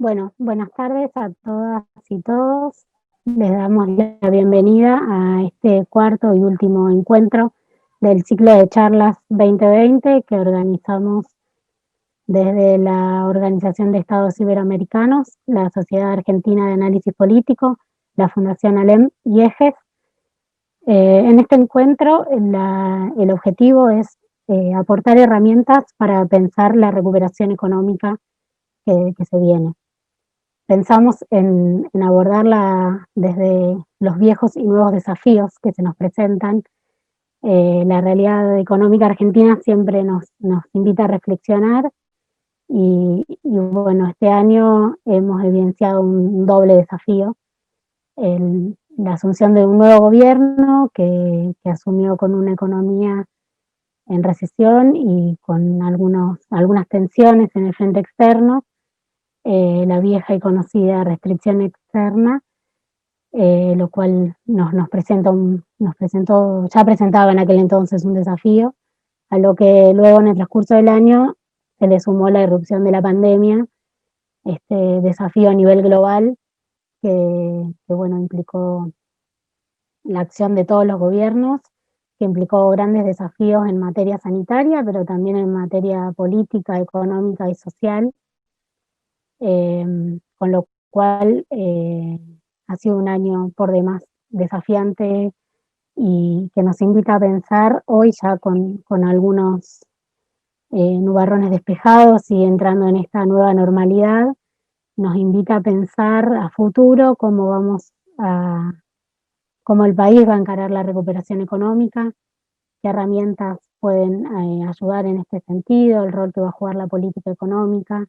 Bueno, buenas tardes a todas y todos. Les damos la bienvenida a este cuarto y último encuentro del ciclo de charlas 2020 que organizamos desde la Organización de Estados Iberoamericanos, la Sociedad Argentina de Análisis Político, la Fundación ALEM y EGES. En este encuentro el objetivo es aportar herramientas para pensar la recuperación económica que se viene. Pensamos en abordarla desde los viejos y nuevos desafíos que se nos presentan. La realidad económica argentina siempre nos invita a reflexionar y bueno, este año hemos evidenciado un doble desafío. La asunción de un nuevo gobierno que asumió con una economía en recesión y con algunas tensiones en el frente externo, la vieja y conocida restricción externa, lo cual nos presentó, ya presentaba en aquel entonces un desafío, a lo que luego en el transcurso del año se le sumó la irrupción de la pandemia, este desafío a nivel global que bueno, implicó la acción de todos los gobiernos, que implicó grandes desafíos en materia sanitaria, pero también en materia política, económica y social, con lo cual ha sido un año por demás desafiante y que nos invita a pensar hoy ya con algunos nubarrones despejados y entrando en esta nueva normalidad, nos invita a pensar a futuro cómo el país va a encarar la recuperación económica, qué herramientas pueden ayudar en este sentido, el rol que va a jugar la política económica,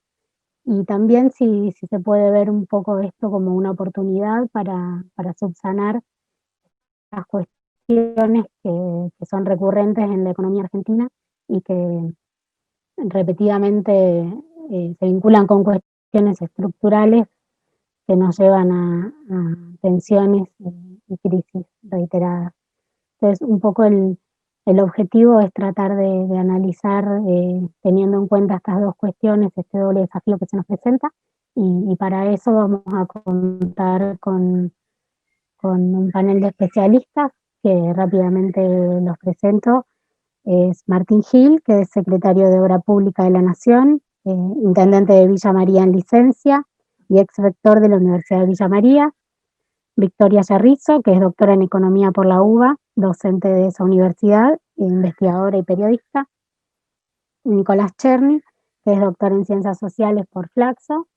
y también si se puede ver un poco esto como una oportunidad para subsanar las cuestiones que son recurrentes en la economía argentina y que repetidamente se vinculan con cuestiones estructurales que nos llevan a tensiones y crisis reiteradas. Entonces, un poco el objetivo es tratar de analizar, teniendo en cuenta estas dos cuestiones, este doble desafío que se nos presenta, y para eso vamos a contar con un panel de especialistas que rápidamente los presento. Es Martín Gil, que es secretario de Obra Pública de la Nación, intendente de Villa María en licencia y ex rector de la Universidad de Villa María. Victoria Yarrizo, que es doctora en Economía por la UBA, docente de esa universidad, investigadora y periodista. Nicolás Cherny, que es doctor en Ciencias Sociales por Flaxo,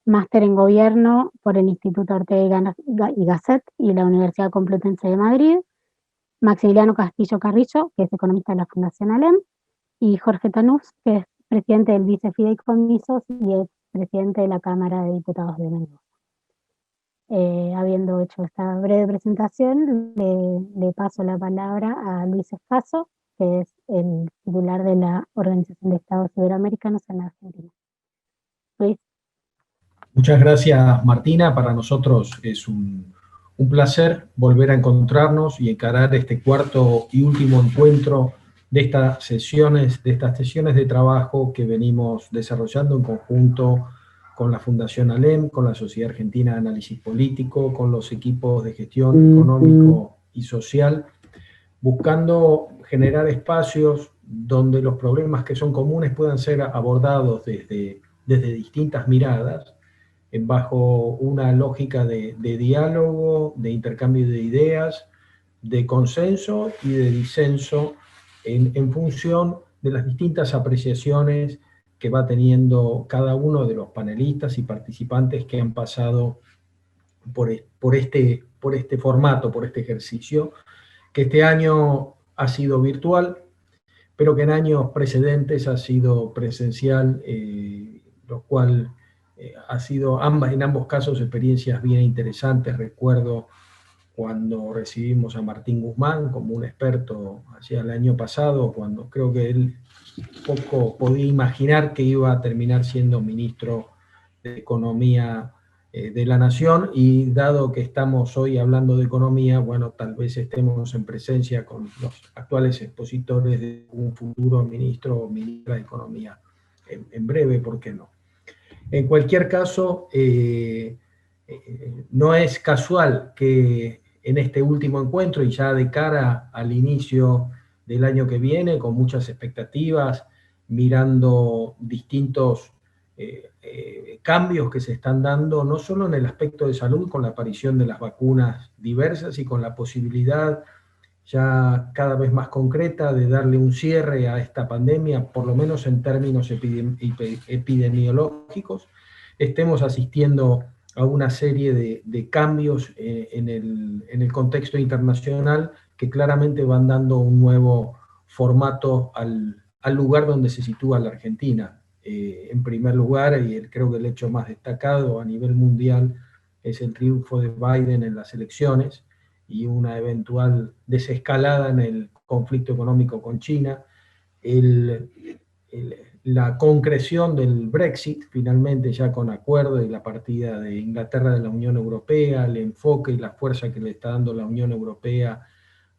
máster en Gobierno por el Instituto Ortega y Gasset y la Universidad Complutense de Madrid. Maximiliano Castillo Carrillo, que es economista de la Fundación ALEM, y Jorge Tanús, que es presidente del Vicefideicomisos y es presidente de la Cámara de Diputados de Mendoza. Habiendo hecho esta breve presentación, le paso la palabra a Luis Escaso, que es el titular de la Organización de Estados Iberoamericanos en la Argentina. Luis. Muchas gracias, Martina. Para nosotros es un placer volver a encontrarnos y encarar este cuarto y último encuentro de estas sesiones de trabajo que venimos desarrollando en conjunto con la Fundación ALEM, con la Sociedad Argentina de Análisis Político, con los equipos de gestión económico y social, buscando generar espacios donde los problemas que son comunes puedan ser abordados desde distintas miradas, bajo una lógica de diálogo, de intercambio de ideas, de consenso y de disenso en función de las distintas apreciaciones que va teniendo cada uno de los panelistas y participantes que han pasado por este formato, por este ejercicio, que este año ha sido virtual, pero que en años precedentes ha sido presencial, lo cual ha sido en ambos casos experiencias bien interesantes. Recuerdo cuando recibimos a Martín Guzmán como un experto hacia el año pasado, cuando creo que él poco podía imaginar que iba a terminar siendo ministro de Economía de la Nación, y dado que estamos hoy hablando de economía, bueno, tal vez estemos en presencia con los actuales expositores de un futuro ministro o ministra de Economía en breve, ¿por qué no? En cualquier caso, no es casual que en este último encuentro y ya de cara al inicio del año que viene, con muchas expectativas, mirando distintos cambios que se están dando, no solo en el aspecto de salud, con la aparición de las vacunas diversas y con la posibilidad ya cada vez más concreta de darle un cierre a esta pandemia, por lo menos en términos epidemiológicos, estemos asistiendo a una serie de cambios en el contexto internacional que claramente van dando un nuevo formato al lugar donde se sitúa la Argentina. En primer lugar, y creo que el hecho más destacado a nivel mundial es el triunfo de Biden en las elecciones y una eventual desescalada en el conflicto económico con China, la concreción del Brexit, finalmente ya con acuerdo, y la partida de Inglaterra de la Unión Europea, el enfoque y la fuerza que le está dando la Unión Europea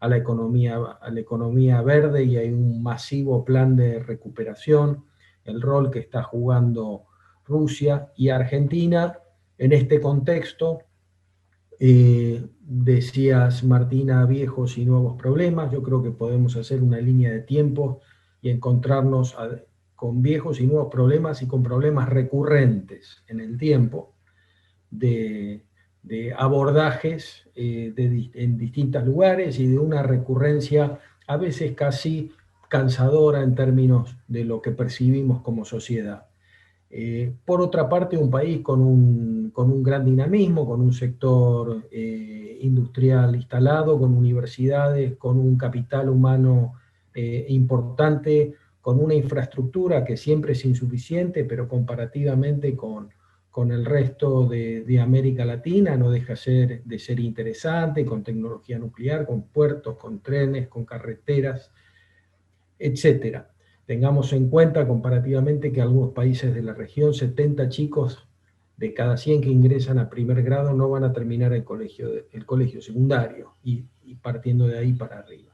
a la economía verde, y hay un masivo plan de recuperación, el rol que está jugando Rusia y Argentina en este contexto. Decías, Martina, viejos y nuevos problemas. Yo creo que podemos hacer una línea de tiempo y encontrarnos con viejos y nuevos problemas y con problemas recurrentes en el tiempo de abordajes en distintos lugares y de una recurrencia a veces casi cansadora en términos de lo que percibimos como sociedad. Por otra parte, un país con un gran dinamismo, con un sector industrial instalado, con universidades, con un capital humano importante, con una infraestructura que siempre es insuficiente, pero comparativamente con el resto de América Latina no deja de ser interesante, con tecnología nuclear, con puertos, con trenes, con carreteras, etcétera. Tengamos en cuenta comparativamente que algunos países de la región, 70 chicos de cada 100 que ingresan a primer grado no van a terminar el colegio secundario, y partiendo de ahí para arriba.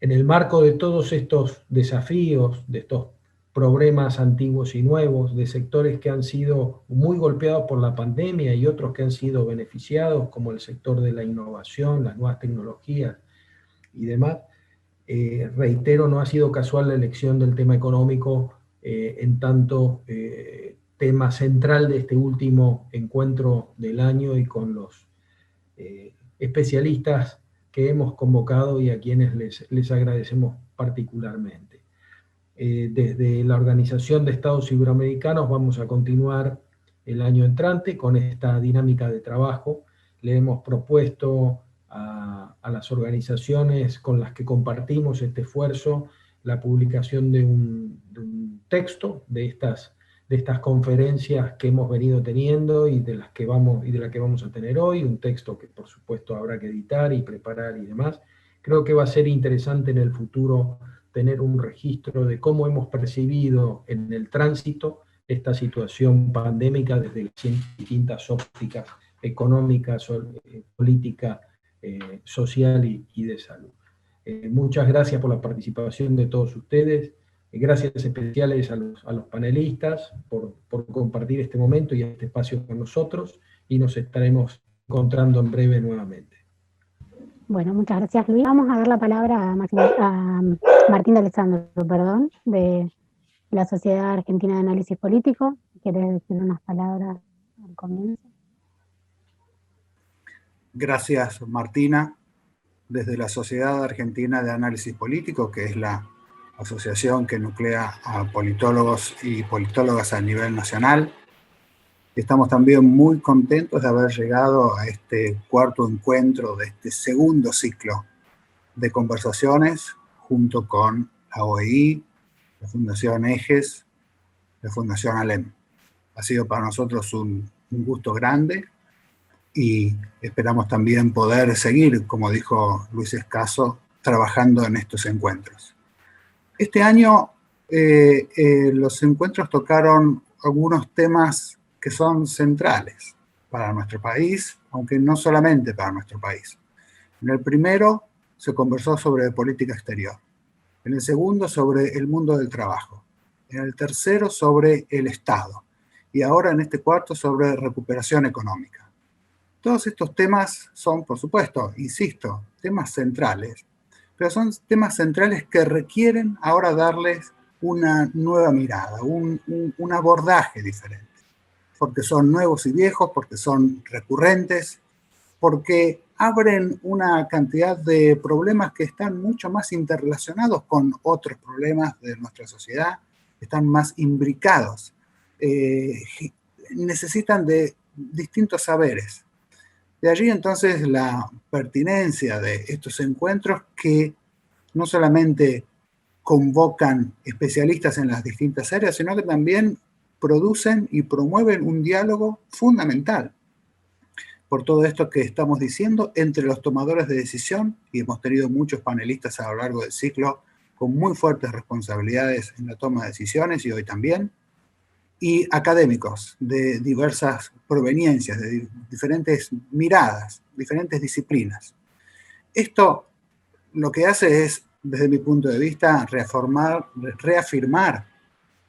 En el marco de todos estos desafíos, de estos problemas antiguos y nuevos, de sectores que han sido muy golpeados por la pandemia y otros que han sido beneficiados, como el sector de la innovación, las nuevas tecnologías y demás, reitero, no ha sido casual la elección del tema económico en tanto tema central de este último encuentro del año, y con los especialistas que hemos convocado y a quienes les agradecemos particularmente. Desde la Organización de Estados Iberoamericanos vamos a continuar el año entrante con esta dinámica de trabajo. Le hemos propuesto a las organizaciones con las que compartimos este esfuerzo la publicación de un texto de estas conferencias que hemos venido teniendo y de la que vamos a tener hoy, un texto que por supuesto habrá que editar y preparar y demás. Creo que va a ser interesante en el futuro tener un registro de cómo hemos percibido en el tránsito esta situación pandémica desde las distintas ópticas económicas, política, social y de salud. Muchas gracias por la participación de todos ustedes. Gracias especiales a los panelistas por compartir este momento y este espacio con nosotros, y nos estaremos encontrando en breve nuevamente. Bueno, muchas gracias, Luis. Vamos a dar la palabra a Martín de Alessandro, perdón, de la Sociedad Argentina de Análisis Político. ¿Quieres decir unas palabras al comienzo? Gracias, Martina. Desde la Sociedad Argentina de Análisis Político, que es la asociación que nuclea a politólogos y politólogas a nivel nacional, estamos también muy contentos de haber llegado a este cuarto encuentro de este segundo ciclo de conversaciones junto con la OEI, la Fundación Ejes, la Fundación ALEM. Ha sido para nosotros un gusto grande y esperamos también poder seguir, como dijo Luis Escaso, trabajando en estos encuentros. Este año los encuentros tocaron algunos temas que son centrales para nuestro país, aunque no solamente para nuestro país. En el primero se conversó sobre política exterior, en el segundo sobre el mundo del trabajo, en el tercero sobre el Estado, y ahora en este cuarto sobre recuperación económica. Todos estos temas son, por supuesto, insisto, temas centrales, pero son temas centrales que requieren ahora darles una nueva mirada, un abordaje diferente, porque son nuevos y viejos, porque son recurrentes, porque abren una cantidad de problemas que están mucho más interrelacionados con otros problemas de nuestra sociedad, están más imbricados, necesitan de distintos saberes. De allí entonces la pertinencia de estos encuentros que no solamente convocan especialistas en las distintas áreas, sino que también producen y promueven un diálogo fundamental por todo esto que estamos diciendo entre los tomadores de decisión, y hemos tenido muchos panelistas a lo largo del ciclo con muy fuertes responsabilidades en la toma de decisiones, y hoy también, y académicos de diversas proveniencias, de diferentes miradas, diferentes disciplinas. Esto lo que hace es, desde mi punto de vista, reafirmar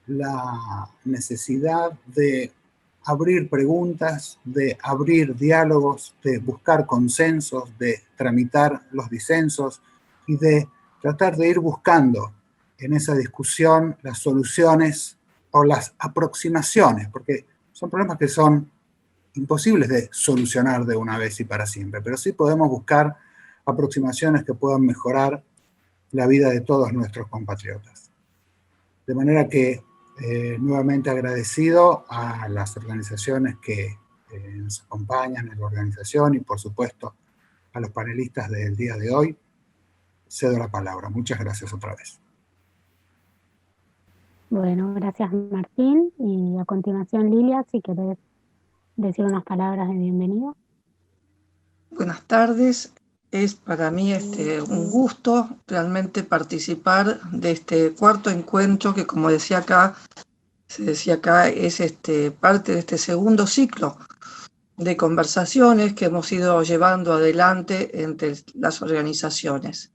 la necesidad de abrir preguntas, de abrir diálogos, de buscar consensos, de tramitar los disensos y de tratar de ir buscando en esa discusión las soluciones o las aproximaciones, porque son problemas que son imposibles de solucionar de una vez y para siempre, pero sí podemos buscar aproximaciones que puedan mejorar la vida de todos nuestros compatriotas. De manera que nuevamente agradecido a las organizaciones que nos acompañan en la organización y por supuesto a los panelistas del día de hoy. Cedo la palabra. Muchas gracias otra vez. Bueno, gracias Martín. Y a continuación Lilia, si querés decir unas palabras de bienvenida. Buenas tardes. Es para mí un gusto realmente participar de este cuarto encuentro que, como se decía acá, es parte de este segundo ciclo de conversaciones que hemos ido llevando adelante entre las organizaciones.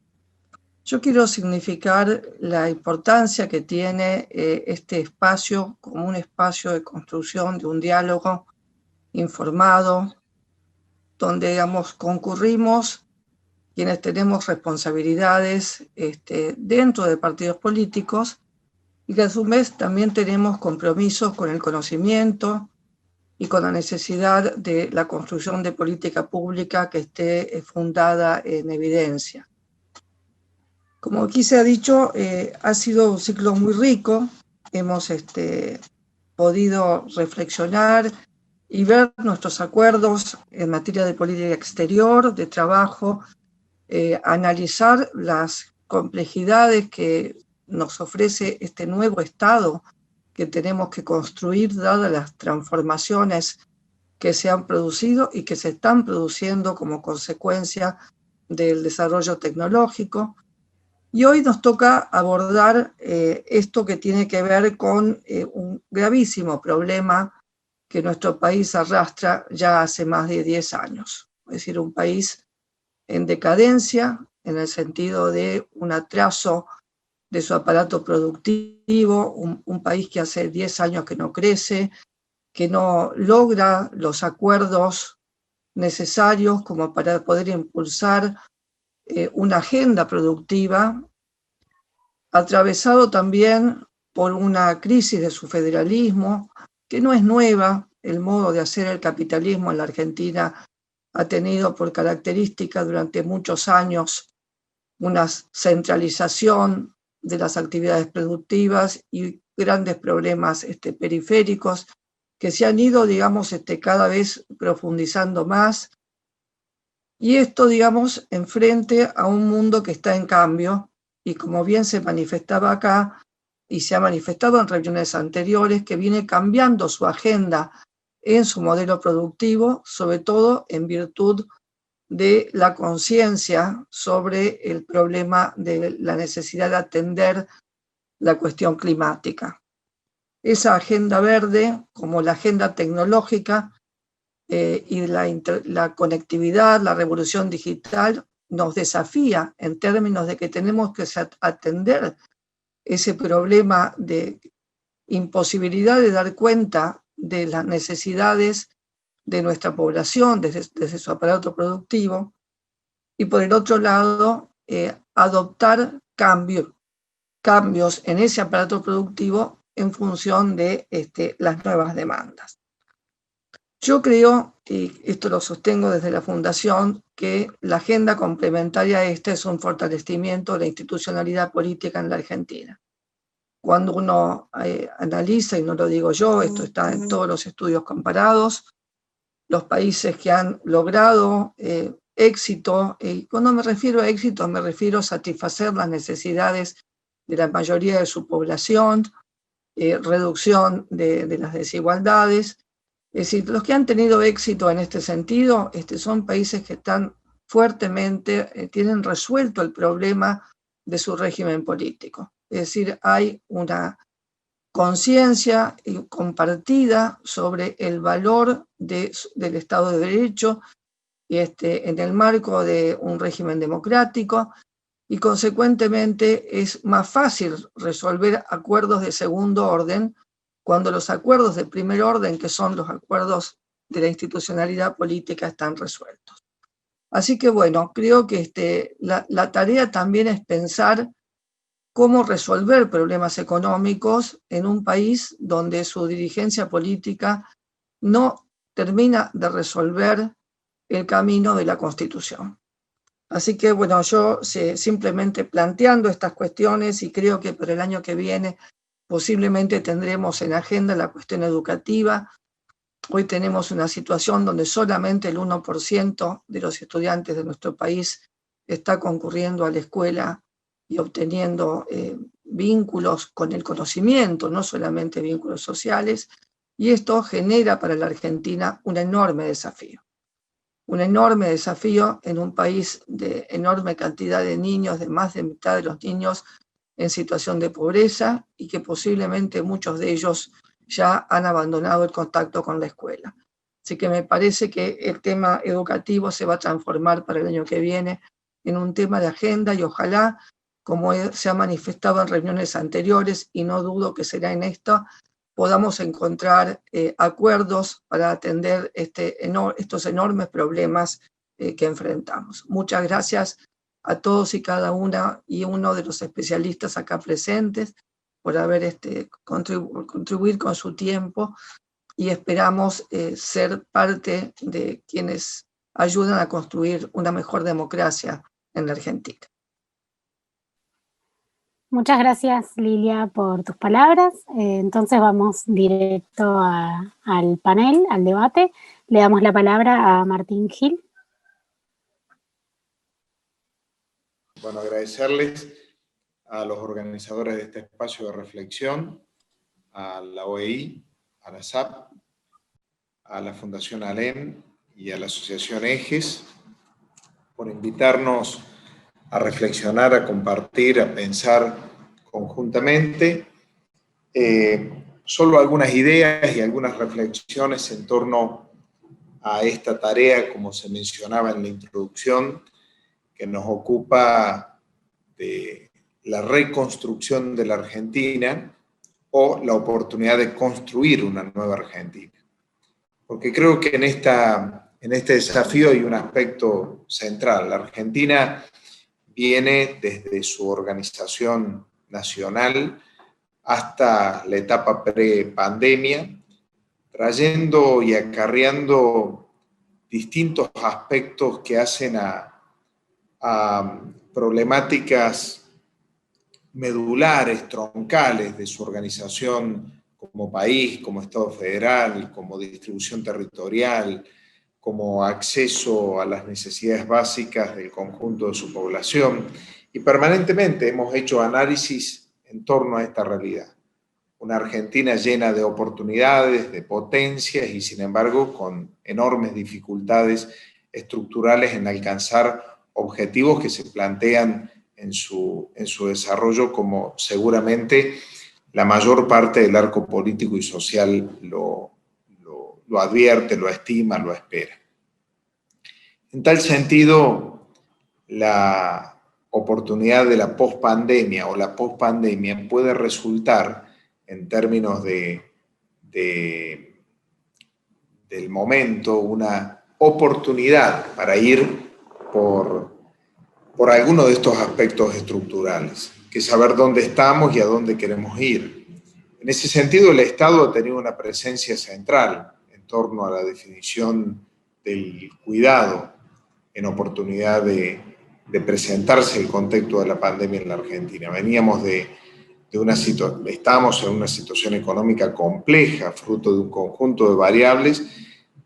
Yo quiero significar la importancia que tiene este espacio como un espacio de construcción de un diálogo informado, donde, digamos, concurrimos quienes tenemos responsabilidades dentro de partidos políticos y que a su vez también tenemos compromisos con el conocimiento y con la necesidad de la construcción de política pública que esté fundada en evidencia. Como aquí se ha dicho, ha sido un ciclo muy rico. Hemos podido reflexionar y ver nuestros acuerdos en materia de política exterior, de trabajo, analizar las complejidades que nos ofrece este nuevo Estado que tenemos que construir dadas las transformaciones que se han producido y que se están produciendo como consecuencia del desarrollo tecnológico. Y hoy nos toca abordar esto que tiene que ver con un gravísimo problema que nuestro país arrastra ya hace más de 10 años. Es decir, un país en decadencia, en el sentido de un atraso de su aparato productivo, un país que hace 10 años que no crece, que no logra los acuerdos necesarios como para poder impulsar una agenda productiva, atravesado también por una crisis de su federalismo, que no es nueva. El modo de hacer el capitalismo en la Argentina ha tenido por característica durante muchos años una centralización de las actividades productivas y grandes problemas periféricos que se han ido, digamos, cada vez profundizando más. Y esto, digamos, enfrente a un mundo que está en cambio, y como bien se manifestaba acá, y se ha manifestado en reuniones anteriores, que viene cambiando su agenda en su modelo productivo, sobre todo en virtud de la conciencia sobre el problema de la necesidad de atender la cuestión climática. Esa agenda verde, como la agenda tecnológica y la conectividad, la revolución digital, nos desafía en términos de que tenemos que atender ese problema de imposibilidad de dar cuenta de las necesidades de nuestra población desde su aparato productivo, y por el otro lado, adoptar cambios en ese aparato productivo en función de las nuevas demandas. Yo creo, y esto lo sostengo desde la Fundación, que la agenda complementaria a esta es un fortalecimiento de la institucionalidad política en la Argentina. Cuando uno analiza, y no lo digo yo, esto está en todos los estudios comparados, los países que han logrado éxito, y cuando me refiero a éxito me refiero a satisfacer las necesidades de la mayoría de su población, reducción de las desigualdades. Es decir, los que han tenido éxito en este sentido son países que están fuertemente, tienen resuelto el problema de su régimen político. Es decir, hay una conciencia compartida sobre el valor del Estado de Derecho en el marco de un régimen democrático, y consecuentemente es más fácil resolver acuerdos de segundo orden cuando los acuerdos de primer orden, que son los acuerdos de la institucionalidad política, están resueltos. Así que bueno, creo que la tarea también es pensar cómo resolver problemas económicos en un país donde su dirigencia política no termina de resolver el camino de la Constitución. Así que bueno, yo simplemente planteando estas cuestiones, y creo que para el año que viene posiblemente tendremos en agenda la cuestión educativa. Hoy tenemos una situación donde solamente el 1% de los estudiantes de nuestro país está concurriendo a la escuela y obteniendo vínculos con el conocimiento, no solamente vínculos sociales, y esto genera para la Argentina un enorme desafío. Un enorme desafío en un país de enorme cantidad de niños, de más de mitad de los niños en situación de pobreza, y que posiblemente muchos de ellos ya han abandonado el contacto con la escuela. Así que me parece que el tema educativo se va a transformar para el año que viene en un tema de agenda, y ojalá, como se ha manifestado en reuniones anteriores, y no dudo que será en esta, podamos encontrar acuerdos para atender estos enormes problemas que enfrentamos. Muchas gracias a todos y cada una y uno de los especialistas acá presentes por haber contribuir con su tiempo, y esperamos ser parte de quienes ayudan a construir una mejor democracia en la Argentina. Muchas gracias, Lilia, por tus palabras. Entonces vamos directo al panel, al debate. Le damos la palabra a Martín Gil. Bueno, agradecerles a los organizadores de este espacio de reflexión, a la OEI, a la SAP, a la Fundación ALEN y a la Asociación Ejes, por invitarnos a reflexionar, a compartir, a pensar conjuntamente. Solo algunas ideas y algunas reflexiones en torno a esta tarea, como se mencionaba en la introducción, que nos ocupa de la reconstrucción de la Argentina o la oportunidad de construir una nueva Argentina. Porque creo que en este desafío hay un aspecto central. La Argentina viene desde su organización nacional hasta la etapa pre-pandemia, trayendo y acarreando distintos aspectos que hacen a problemáticas medulares, troncales de su organización como país, como Estado federal, como distribución territorial, como acceso a las necesidades básicas del conjunto de su población. Y permanentemente hemos hecho análisis en torno a esta realidad. Una Argentina llena de oportunidades, de potencias, y sin embargo con enormes dificultades estructurales en alcanzar objetivos que se plantean en su desarrollo, como seguramente la mayor parte del arco político y social lo advierte, lo estima, lo espera. En tal sentido, la oportunidad de la pospandemia o la pospandemia puede resultar, en términos de del momento, una oportunidad para ir por alguno de estos aspectos estructurales, que es saber dónde estamos y a dónde queremos ir. En ese sentido, el Estado ha tenido una presencia central en torno a la definición del cuidado en oportunidad de presentarse el contexto de la pandemia en la Argentina. Veníamos estábamos en una situación económica compleja, fruto de un conjunto de variables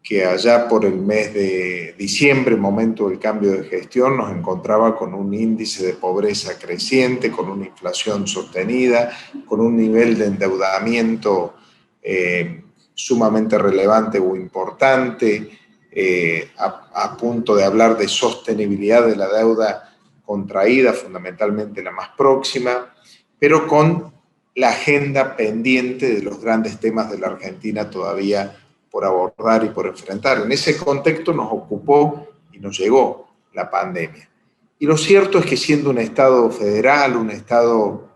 que allá por el mes de diciembre, momento del cambio de gestión, nos encontraba con un índice de pobreza creciente, con una inflación sostenida, con un nivel de endeudamiento sumamente relevante o importante, a punto de hablar de sostenibilidad de la deuda contraída, fundamentalmente la más próxima, pero con la agenda pendiente de los grandes temas de la Argentina todavía por abordar y por enfrentar. En ese contexto nos ocupó y nos llegó la pandemia. Y lo cierto es que siendo un Estado federal, un Estado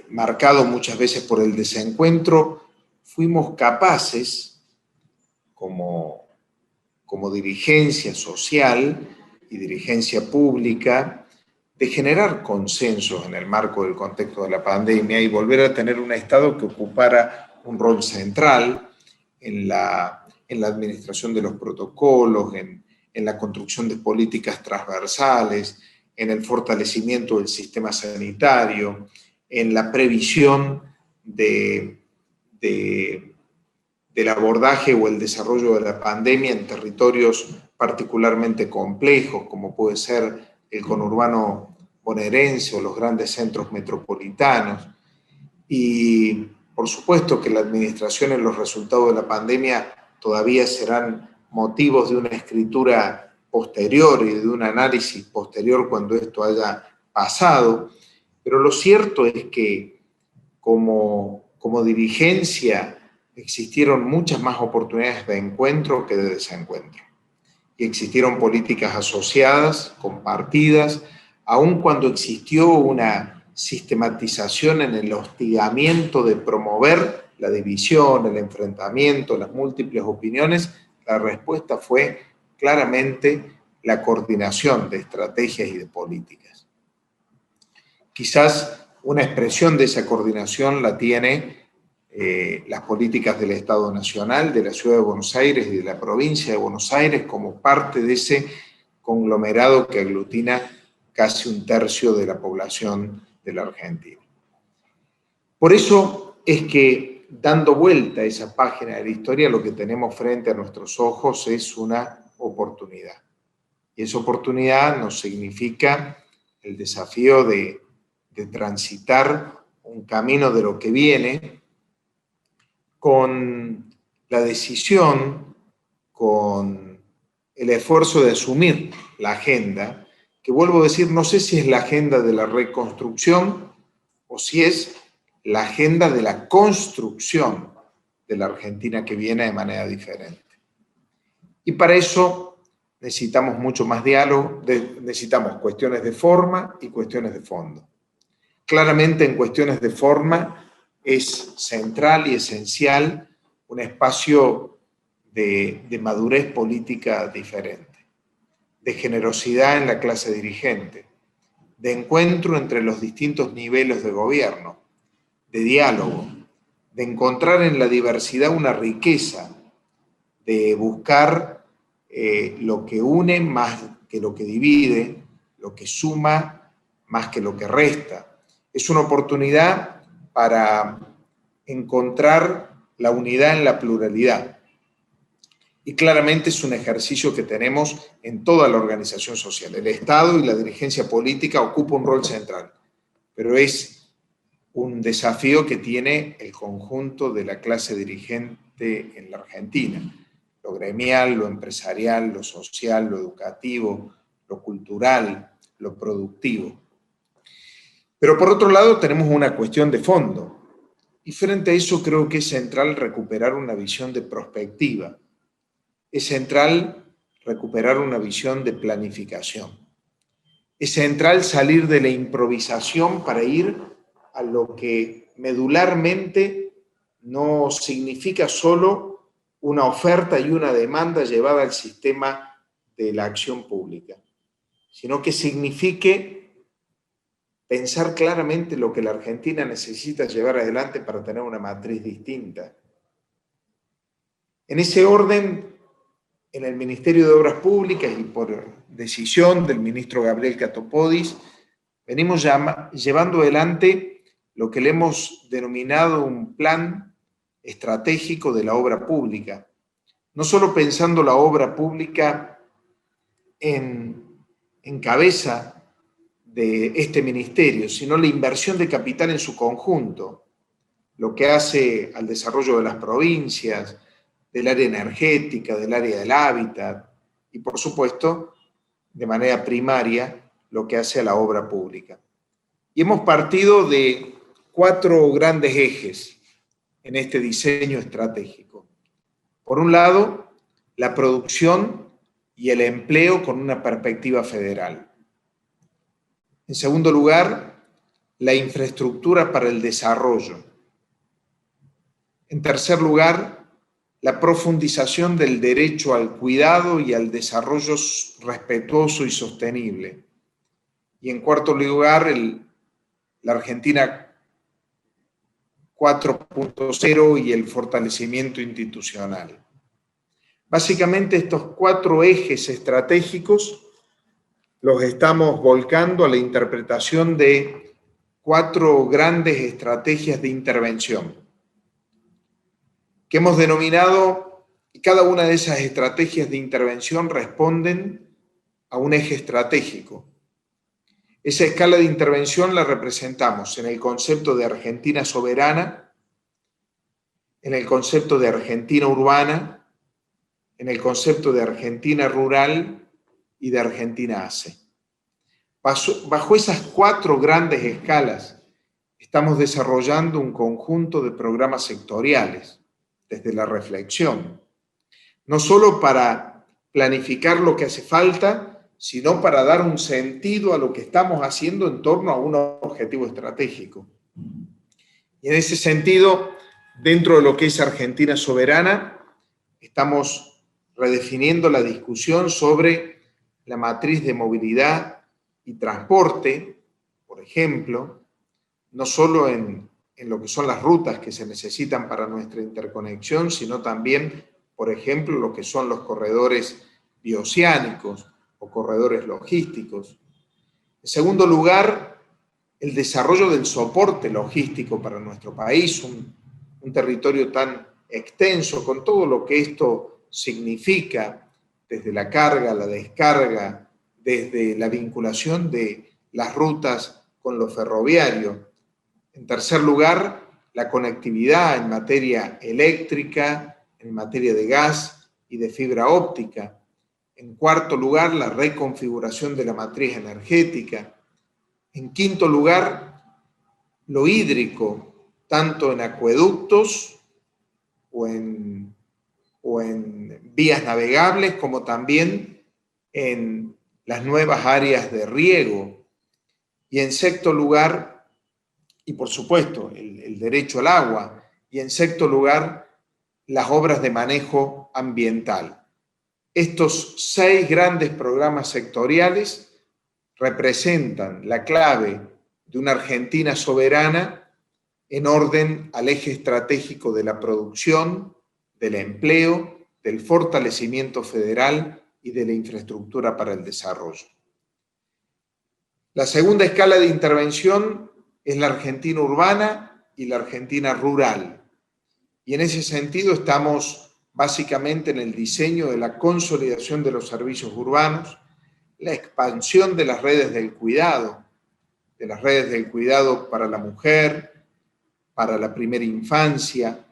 marcado muchas veces por el desencuentro, fuimos capaces, como dirigencia social y dirigencia pública, de generar consensos en el marco del contexto de la pandemia y volver a tener un Estado que ocupara un rol central en la administración de los protocolos, en la construcción de políticas transversales, en el fortalecimiento del sistema sanitario, en la previsión del abordaje o el desarrollo de la pandemia en territorios particularmente complejos, como puede ser el conurbano bonaerense o los grandes centros metropolitanos. Y por supuesto que la administración en los resultados de la pandemia todavía serán motivos de una escritura posterior y de un análisis posterior cuando esto haya pasado, pero lo cierto es que como dirigencia existieron muchas más oportunidades de encuentro que de desencuentro. Y existieron políticas asociadas, compartidas, aun cuando existió una sistematización en el hostigamiento de promover la división, el enfrentamiento, las múltiples opiniones, la respuesta fue claramente la coordinación de estrategias y de políticas. Quizás una expresión de esa coordinación la tiene las políticas del Estado Nacional, de la Ciudad de Buenos Aires y de la provincia de Buenos Aires como parte de ese conglomerado que aglutina casi un tercio de la población de la Argentina. Por eso es que, dando vuelta a esa página de la historia, lo que tenemos frente a nuestros ojos es una oportunidad. Y esa oportunidad nos significa el desafío de transitar un camino de lo que viene con la decisión, con el esfuerzo de asumir la agenda, que vuelvo a decir, no sé si es la agenda de la reconstrucción o si es la agenda de la construcción de la Argentina que viene de manera diferente. Y para eso necesitamos mucho más diálogo, necesitamos cuestiones de forma y cuestiones de fondo. Claramente en cuestiones de forma es central y esencial un espacio de madurez política diferente, de generosidad en la clase dirigente, de encuentro entre los distintos niveles de gobierno, de diálogo, de encontrar en la diversidad una riqueza, de buscar lo que une más que lo que divide, lo que suma más que lo que resta. Es una oportunidad para encontrar la unidad en la pluralidad. Y claramente es un ejercicio que tenemos en toda la organización social. El Estado y la dirigencia política ocupan un rol central, pero es un desafío que tiene el conjunto de la clase dirigente en la Argentina. Lo gremial, lo empresarial, lo social, lo educativo, lo cultural, lo productivo. Pero por otro lado tenemos una cuestión de fondo. Y frente a eso creo que es central recuperar una visión de prospectiva. Es central recuperar una visión de planificación. Es central salir de la improvisación para ir a lo que medularmente no significa solo una oferta y una demanda llevada al sistema de la acción pública, sino que signifique pensar claramente lo que la Argentina necesita llevar adelante para tener una matriz distinta. En ese orden, en el Ministerio de Obras Públicas y por decisión del ministro Gabriel Catopodis, venimos llevando adelante lo que le hemos denominado un plan estratégico de la obra pública. No solo pensando la obra pública en cabeza de este ministerio, sino la inversión de capital en su conjunto, lo que hace al desarrollo de las provincias, del área energética, del área del hábitat y, por supuesto, de manera primaria, lo que hace a la obra pública. Y hemos partido de 4 grandes ejes en este diseño estratégico. Por un lado, la producción y el empleo con una perspectiva federal. En segundo lugar, la infraestructura para el desarrollo. En tercer lugar, la profundización del derecho al cuidado y al desarrollo respetuoso y sostenible. Y en cuarto lugar, la Argentina 4.0 y el fortalecimiento institucional. Básicamente estos 4 ejes estratégicos los estamos volcando a la interpretación de 4 grandes estrategias de intervención que hemos denominado, y cada una de esas estrategias de intervención responden a un eje estratégico. Esa escala de intervención la representamos en el concepto de Argentina soberana, en el concepto de Argentina urbana, en el concepto de Argentina rural y de Argentina ACE. Bajo esas 4 grandes escalas estamos desarrollando un conjunto de programas sectoriales desde la reflexión, no solo para planificar lo que hace falta, sino para dar un sentido a lo que estamos haciendo en torno a un objetivo estratégico. Y en ese sentido, dentro de lo que es Argentina soberana, estamos redefiniendo la discusión sobre la matriz de movilidad y transporte, por ejemplo, no solo en lo que son las rutas que se necesitan para nuestra interconexión, sino también, por ejemplo, lo que son los corredores bioceánicos o corredores logísticos. En segundo lugar, el desarrollo del soporte logístico para nuestro país, un territorio tan extenso, con todo lo que esto significa, desde la carga, la descarga, desde la vinculación de las rutas con lo ferroviario. En tercer lugar, la conectividad en materia eléctrica, en materia de gas y de fibra óptica. En cuarto lugar, la reconfiguración de la matriz energética. En quinto lugar, lo hídrico, tanto en acueductos o en vías navegables, como también en las nuevas áreas de riego. Y en sexto lugar, y por supuesto, el derecho al agua. Y en sexto lugar, las obras de manejo ambiental. Estos 6 grandes programas sectoriales representan la clave de una Argentina soberana en orden al eje estratégico de la producción, del empleo, del fortalecimiento federal y de la infraestructura para el desarrollo. La segunda escala de intervención es la Argentina urbana y la Argentina rural. Y en ese sentido estamos básicamente en el diseño de la consolidación de los servicios urbanos, la expansión de las redes del cuidado para la mujer, para la primera infancia,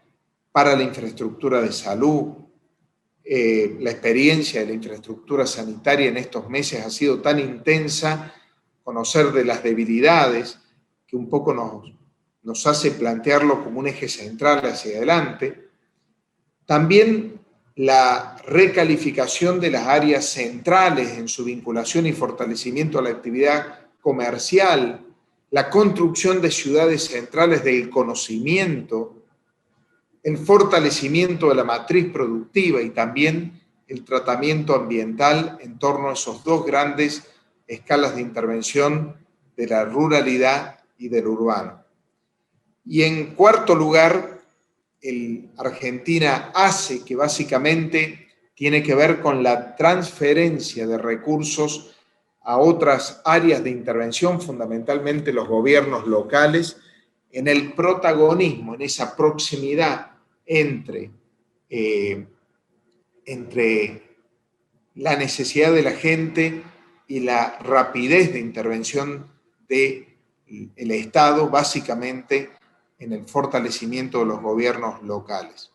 para la infraestructura de salud. La experiencia de la infraestructura sanitaria en estos meses ha sido tan intensa, conocer de las debilidades, que un poco nos hace plantearlo como un eje central hacia adelante. También la recalificación de las áreas centrales en su vinculación y fortalecimiento a la actividad comercial, la construcción de ciudades centrales del conocimiento, el fortalecimiento de la matriz productiva y también el tratamiento ambiental en torno a esos dos grandes escalas de intervención de la ruralidad y del urbano. Y en cuarto lugar, Argentina hace, que básicamente tiene que ver con la transferencia de recursos a otras áreas de intervención, fundamentalmente los gobiernos locales, en el protagonismo, en esa proximidad entre la necesidad de la gente y la rapidez de intervención del Estado, básicamente en el fortalecimiento de los gobiernos locales.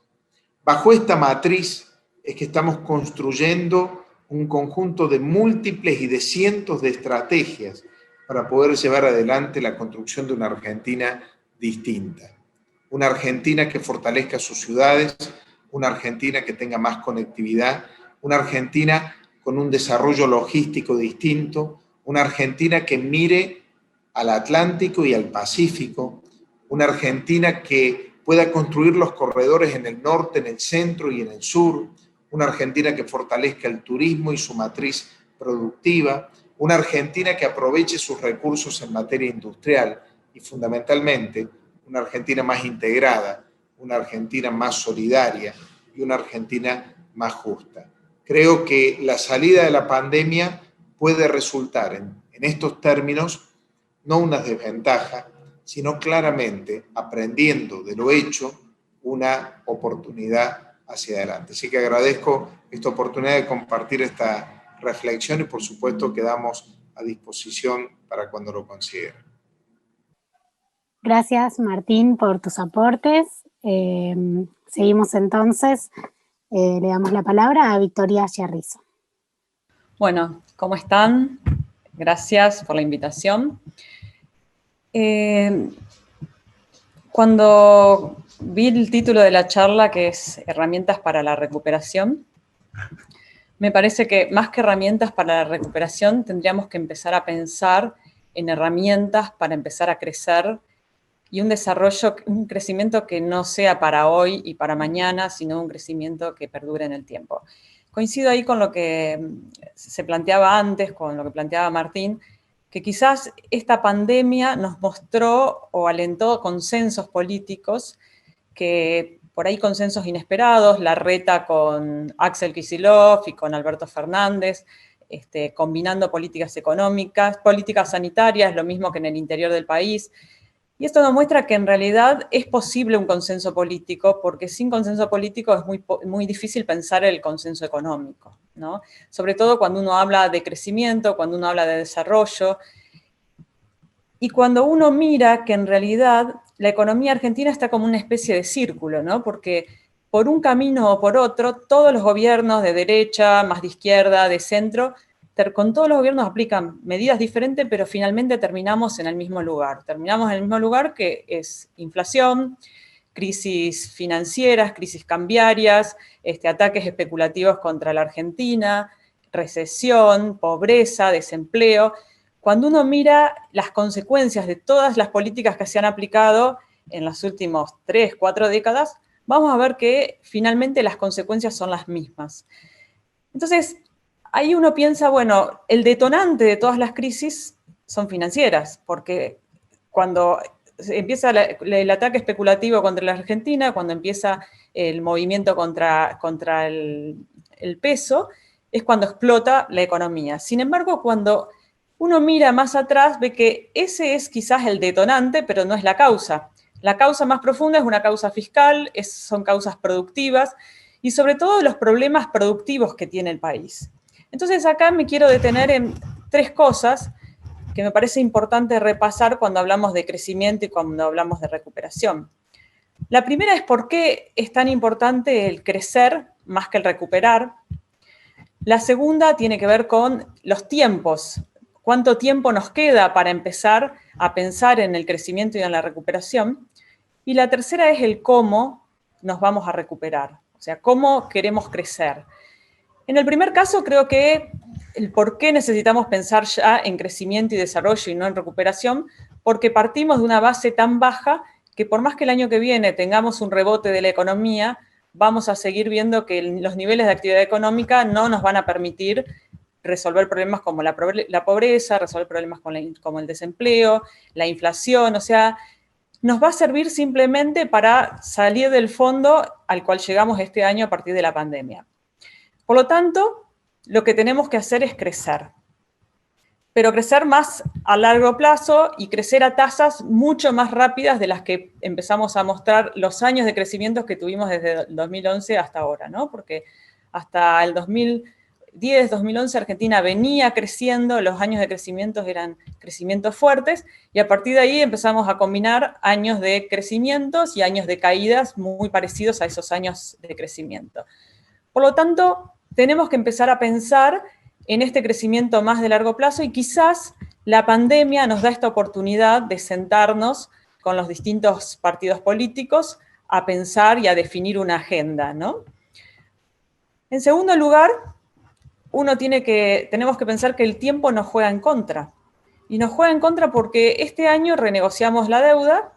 Bajo esta matriz es que estamos construyendo un conjunto de múltiples y de cientos de estrategias para poder llevar adelante la construcción de una Argentina distinta. Una Argentina que fortalezca sus ciudades, una Argentina que tenga más conectividad, una Argentina con un desarrollo logístico distinto, una Argentina que mire al Atlántico y al Pacífico, una Argentina que pueda construir los corredores en el norte, en el centro y en el sur, una Argentina que fortalezca el turismo y su matriz productiva, una Argentina que aproveche sus recursos en materia industrial y fundamentalmente una Argentina más integrada, una Argentina más solidaria y una Argentina más justa. Creo que la salida de la pandemia puede resultar en estos términos no una desventaja, sino claramente, aprendiendo de lo hecho, una oportunidad hacia adelante. Así que agradezco esta oportunidad de compartir esta reflexión y por supuesto quedamos a disposición para cuando lo consideren. Gracias, Martín, por tus aportes. Seguimos entonces. Le damos la palabra a Victoria Giarrizo. Bueno, ¿cómo están? Gracias por la invitación. Cuando vi el título de la charla, que es Herramientas para la recuperación, me parece que más que herramientas para la recuperación, tendríamos que empezar a pensar en herramientas para empezar a crecer y un desarrollo, un crecimiento que no sea para hoy y para mañana, sino un crecimiento que perdure en el tiempo. Coincido ahí con lo que se planteaba antes, con lo que planteaba Martín, que quizás esta pandemia nos mostró o alentó consensos políticos, que por ahí consensos inesperados, Larreta con Axel Kicillof y con Alberto Fernández, combinando políticas económicas, políticas sanitarias, lo mismo que en el interior del país. Y esto nos muestra que en realidad es posible un consenso político, porque sin consenso político es muy difícil pensar el consenso económico, ¿no? Sobre todo cuando uno habla de crecimiento, cuando uno habla de desarrollo, y cuando uno mira que en realidad la economía argentina está como una especie de círculo, ¿no? Porque por un camino o por otro, todos los gobiernos de derecha, más de izquierda, de centro, con todos los gobiernos aplican medidas diferentes, pero finalmente terminamos en el mismo lugar. Terminamos en el mismo lugar, que es inflación, crisis financieras, crisis cambiarias, ataques especulativos contra la Argentina, recesión, pobreza, desempleo. Cuando uno mira las consecuencias de todas las políticas que se han aplicado en las últimas 3, 4 décadas, vamos a ver que finalmente las consecuencias son las mismas. Entonces, ahí uno piensa, bueno, el detonante de todas las crisis son financieras, porque cuando empieza el ataque especulativo contra la Argentina, cuando empieza el movimiento contra el peso, es cuando explota la economía. Sin embargo, cuando uno mira más atrás, ve que ese es quizás el detonante, pero no es la causa. La causa más profunda es una causa fiscal, son causas productivas, y sobre todo los problemas productivos que tiene el país. Entonces acá me quiero detener en 3 cosas que me parece importante repasar cuando hablamos de crecimiento y cuando hablamos de recuperación. La primera es por qué es tan importante el crecer más que el recuperar. La segunda tiene que ver con los tiempos. ¿Cuánto tiempo nos queda para empezar a pensar en el crecimiento y en la recuperación? Y la tercera es el cómo nos vamos a recuperar, o sea, cómo queremos crecer. En el primer caso, creo que el por qué necesitamos pensar ya en crecimiento y desarrollo y no en recuperación, porque partimos de una base tan baja que por más que el año que viene tengamos un rebote de la economía, vamos a seguir viendo que los niveles de actividad económica no nos van a permitir resolver problemas como la pobreza, resolver problemas como el desempleo, la inflación, o sea, nos va a servir simplemente para salir del fondo al cual llegamos este año a partir de la pandemia. Por lo tanto, lo que tenemos que hacer es crecer, pero crecer más a largo plazo y crecer a tasas mucho más rápidas de las que empezamos a mostrar los años de crecimiento que tuvimos desde el 2011 hasta ahora, ¿no? Porque hasta el 2010, 2011, Argentina venía creciendo, los años de crecimiento eran crecimientos fuertes, y a partir de ahí empezamos a combinar años de crecimientos y años de caídas muy parecidos a esos años de crecimiento. Por lo tanto, tenemos que empezar a pensar en este crecimiento más de largo plazo, y quizás la pandemia nos da esta oportunidad de sentarnos con los distintos partidos políticos a pensar y a definir una agenda, ¿no? En segundo lugar, tenemos que pensar que el tiempo nos juega en contra. Y nos juega en contra porque este año renegociamos la deuda,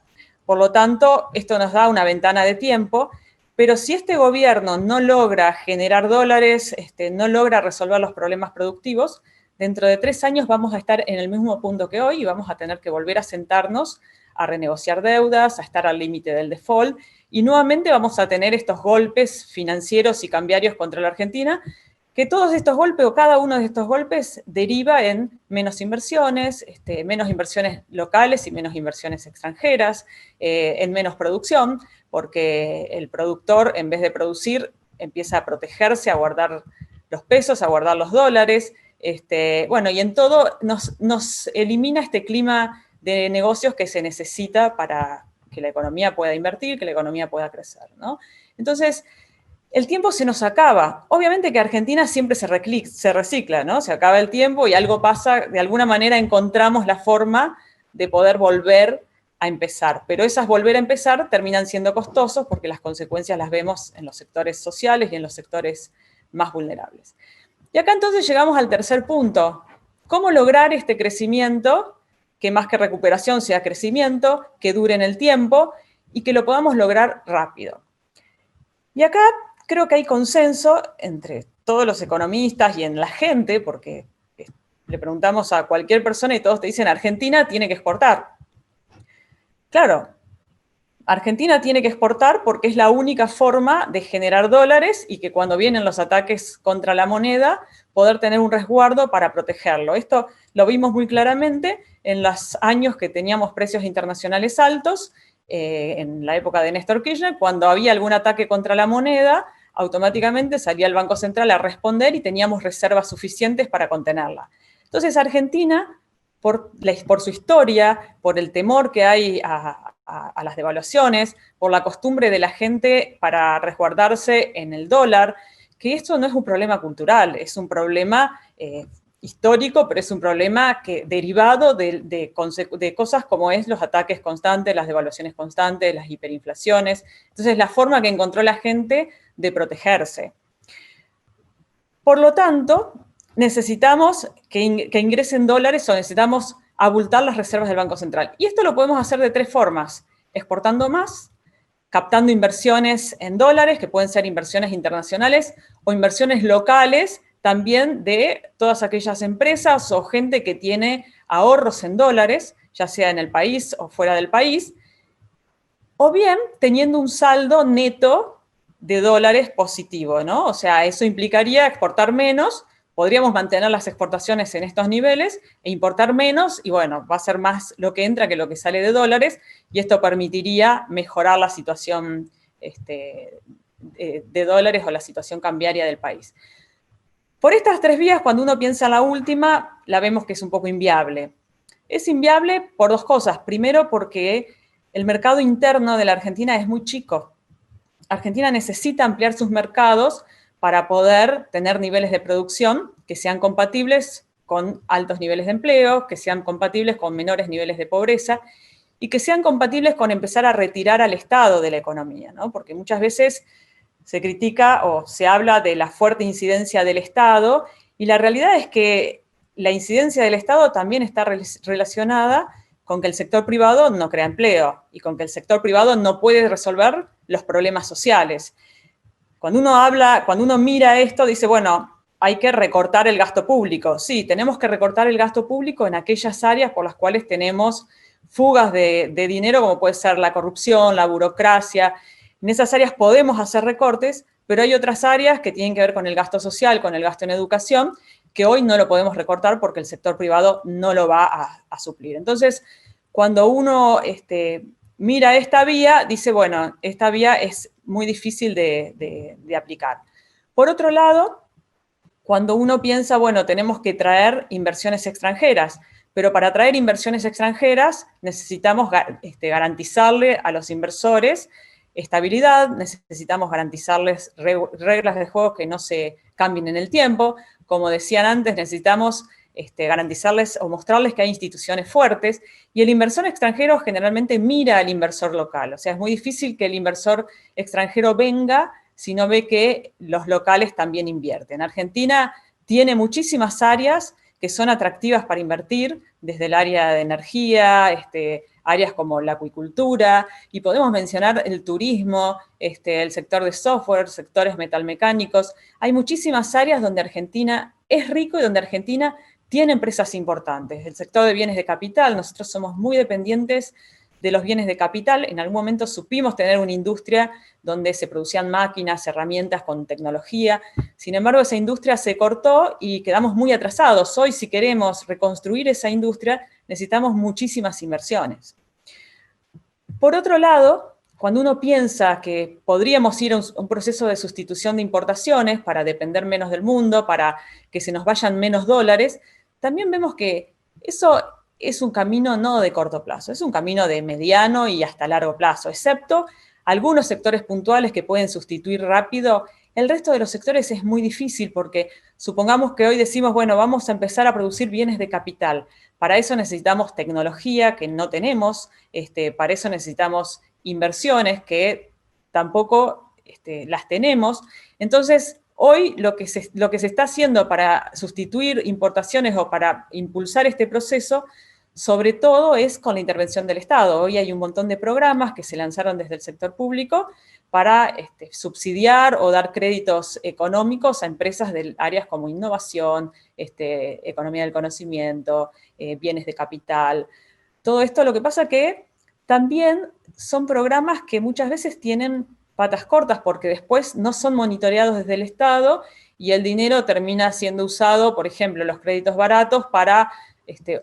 por lo tanto, esto nos da una ventana de tiempo, pero si este gobierno no logra generar dólares, no logra resolver los problemas productivos, dentro de 3 años vamos a estar en el mismo punto que hoy y vamos a tener que volver a sentarnos a renegociar deudas, a estar al límite del default, y nuevamente vamos a tener estos golpes financieros y cambiarios contra la Argentina, que todos estos golpes o cada uno de estos golpes deriva en menos inversiones locales y menos inversiones extranjeras, en menos producción, porque el productor, en vez de producir, empieza a protegerse, a guardar los pesos, a guardar los dólares, y en todo nos elimina este clima de negocios que se necesita para que la economía pueda invertir, que la economía pueda crecer, ¿no? Entonces, el tiempo se nos acaba. Obviamente que Argentina siempre se recicla, ¿no? Se acaba el tiempo y algo pasa, de alguna manera encontramos la forma de poder volver a empezar. Pero esas volver a empezar terminan siendo costosos porque las consecuencias las vemos en los sectores sociales y en los sectores más vulnerables. Y acá entonces llegamos al tercer punto. ¿Cómo lograr este crecimiento, que más que recuperación sea crecimiento, que dure en el tiempo y que lo podamos lograr rápido? Y acá creo que hay consenso entre todos los economistas y en la gente, porque le preguntamos a cualquier persona y todos te dicen, Argentina tiene que exportar. Claro, Argentina tiene que exportar porque es la única forma de generar dólares y que cuando vienen los ataques contra la moneda, poder tener un resguardo para protegerlo. Esto lo vimos muy claramente en los años que teníamos precios internacionales altos, en la época de Néstor Kirchner, cuando había algún ataque contra la moneda, automáticamente salía el Banco Central a responder y teníamos reservas suficientes para contenerla. Entonces Argentina, por su historia, por el temor que hay a las devaluaciones, por la costumbre de la gente para resguardarse en el dólar, que esto no es un problema cultural, es un problema histórico, pero es un problema derivado de cosas como es los ataques constantes, las devaluaciones constantes, las hiperinflaciones. Entonces, la forma que encontró la gente de protegerse. Por lo tanto, necesitamos que ingresen dólares o necesitamos abultar las reservas del Banco Central. Y esto lo podemos hacer de 3 formas: exportando más, captando inversiones en dólares, que pueden ser inversiones internacionales, o inversiones locales, también de todas aquellas empresas o gente que tiene ahorros en dólares, ya sea en el país o fuera del país, o bien teniendo un saldo neto de dólares positivo, ¿no? O sea, eso implicaría exportar menos, podríamos mantener las exportaciones en estos niveles e importar menos, y bueno, va a ser más lo que entra que lo que sale de dólares, y esto permitiría mejorar la situación de dólares o la situación cambiaria del país. Por estas 3 vías, cuando uno piensa en la última, la vemos que es un poco inviable. Es inviable por 2 cosas. Primero, porque el mercado interno de la Argentina es muy chico. Argentina necesita ampliar sus mercados para poder tener niveles de producción que sean compatibles con altos niveles de empleo, que sean compatibles con menores niveles de pobreza y que sean compatibles con empezar a retirar al Estado de la economía, ¿no? Porque muchas veces se critica o se habla de la fuerte incidencia del Estado, y la realidad es que la incidencia del Estado también está relacionada Con que el sector privado no crea empleo y con que el sector privado no puede resolver los problemas sociales. Cuando uno mira esto, dice, bueno, hay que recortar el gasto público. Sí, tenemos que recortar el gasto público en aquellas áreas por las cuales tenemos fugas de dinero, como puede ser la corrupción, la burocracia. En esas áreas podemos hacer recortes, pero hay otras áreas que tienen que ver con el gasto social, con el gasto en educación, que hoy no lo podemos recortar porque el sector privado no lo va a suplir. Entonces, cuando uno mira esta vía, dice, bueno, esta vía es muy difícil de aplicar. Por otro lado, cuando uno piensa, bueno, tenemos que traer inversiones extranjeras, pero para traer inversiones extranjeras necesitamos garantizarle a los inversores estabilidad, necesitamos garantizarles reglas de juego que no se cambien en el tiempo. Como decían antes, necesitamos garantizarles o mostrarles que hay instituciones fuertes, y el inversor extranjero generalmente mira al inversor local. O sea, es muy difícil que el inversor extranjero venga si no ve que los locales también invierten. Argentina tiene muchísimas áreas que son atractivas para invertir, desde el área de energía, áreas como la acuicultura, y podemos mencionar el turismo, el sector de software, sectores metalmecánicos. Hay muchísimas áreas donde Argentina es rico y donde Argentina tiene empresas importantes. El sector de bienes de capital, nosotros somos muy dependientes de los bienes de capital. En algún momento supimos tener una industria donde se producían máquinas, herramientas con tecnología. Sin embargo, esa industria se cortó y quedamos muy atrasados. Hoy, si queremos reconstruir esa industria, necesitamos muchísimas inversiones. Por otro lado, cuando uno piensa que podríamos ir a un proceso de sustitución de importaciones para depender menos del mundo, para que se nos vayan menos dólares, también vemos que eso es un camino no de corto plazo, es un camino de mediano y hasta largo plazo, excepto algunos sectores puntuales que pueden sustituir rápido. El resto de los sectores es muy difícil porque supongamos que hoy decimos, bueno, vamos a empezar a producir bienes de capital. Para eso necesitamos tecnología que no tenemos, para eso necesitamos inversiones que tampoco las tenemos. Entonces, hoy lo que se está haciendo para sustituir importaciones o para impulsar este proceso, sobre todo es con la intervención del Estado. Hoy hay un montón de programas que se lanzaron desde el sector público para subsidiar o dar créditos económicos a empresas de áreas como innovación, economía del conocimiento, bienes de capital. Todo esto, lo que pasa que también son programas que muchas veces tienen patas cortas porque después no son monitoreados desde el Estado y el dinero termina siendo usado, por ejemplo, los créditos baratos para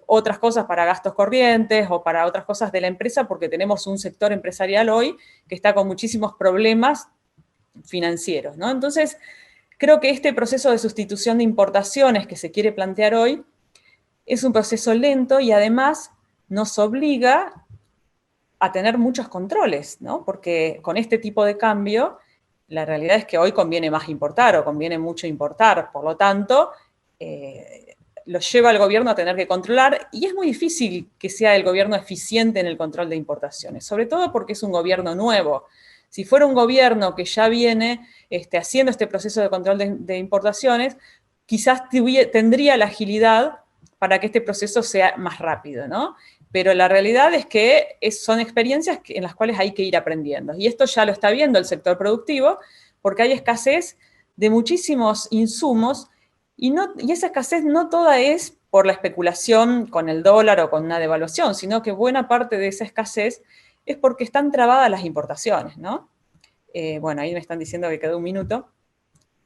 otras cosas, para gastos corrientes o para otras cosas de la empresa, porque tenemos un sector empresarial hoy que está con muchísimos problemas financieros, ¿no? Entonces, creo que este proceso de sustitución de importaciones que se quiere plantear hoy es un proceso lento y además nos obliga a tener muchos controles, ¿no? Porque con este tipo de cambio, la realidad es que hoy conviene más importar o conviene mucho importar, por lo tanto, lo lleva al gobierno a tener que controlar, y es muy difícil que sea el gobierno eficiente en el control de importaciones, sobre todo porque es un gobierno nuevo. Si fuera un gobierno que ya viene haciendo este proceso de control de importaciones, quizás tendría la agilidad para que este proceso sea más rápido, ¿no? Pero la realidad es que son experiencias en las cuales hay que ir aprendiendo. Y esto ya lo está viendo el sector productivo, porque hay escasez de muchísimos insumos, y esa escasez no toda es por la especulación con el dólar o con una devaluación, sino que buena parte de esa escasez es porque están trabadas las importaciones, ¿no? Bueno, ahí me están diciendo que quedó un minuto.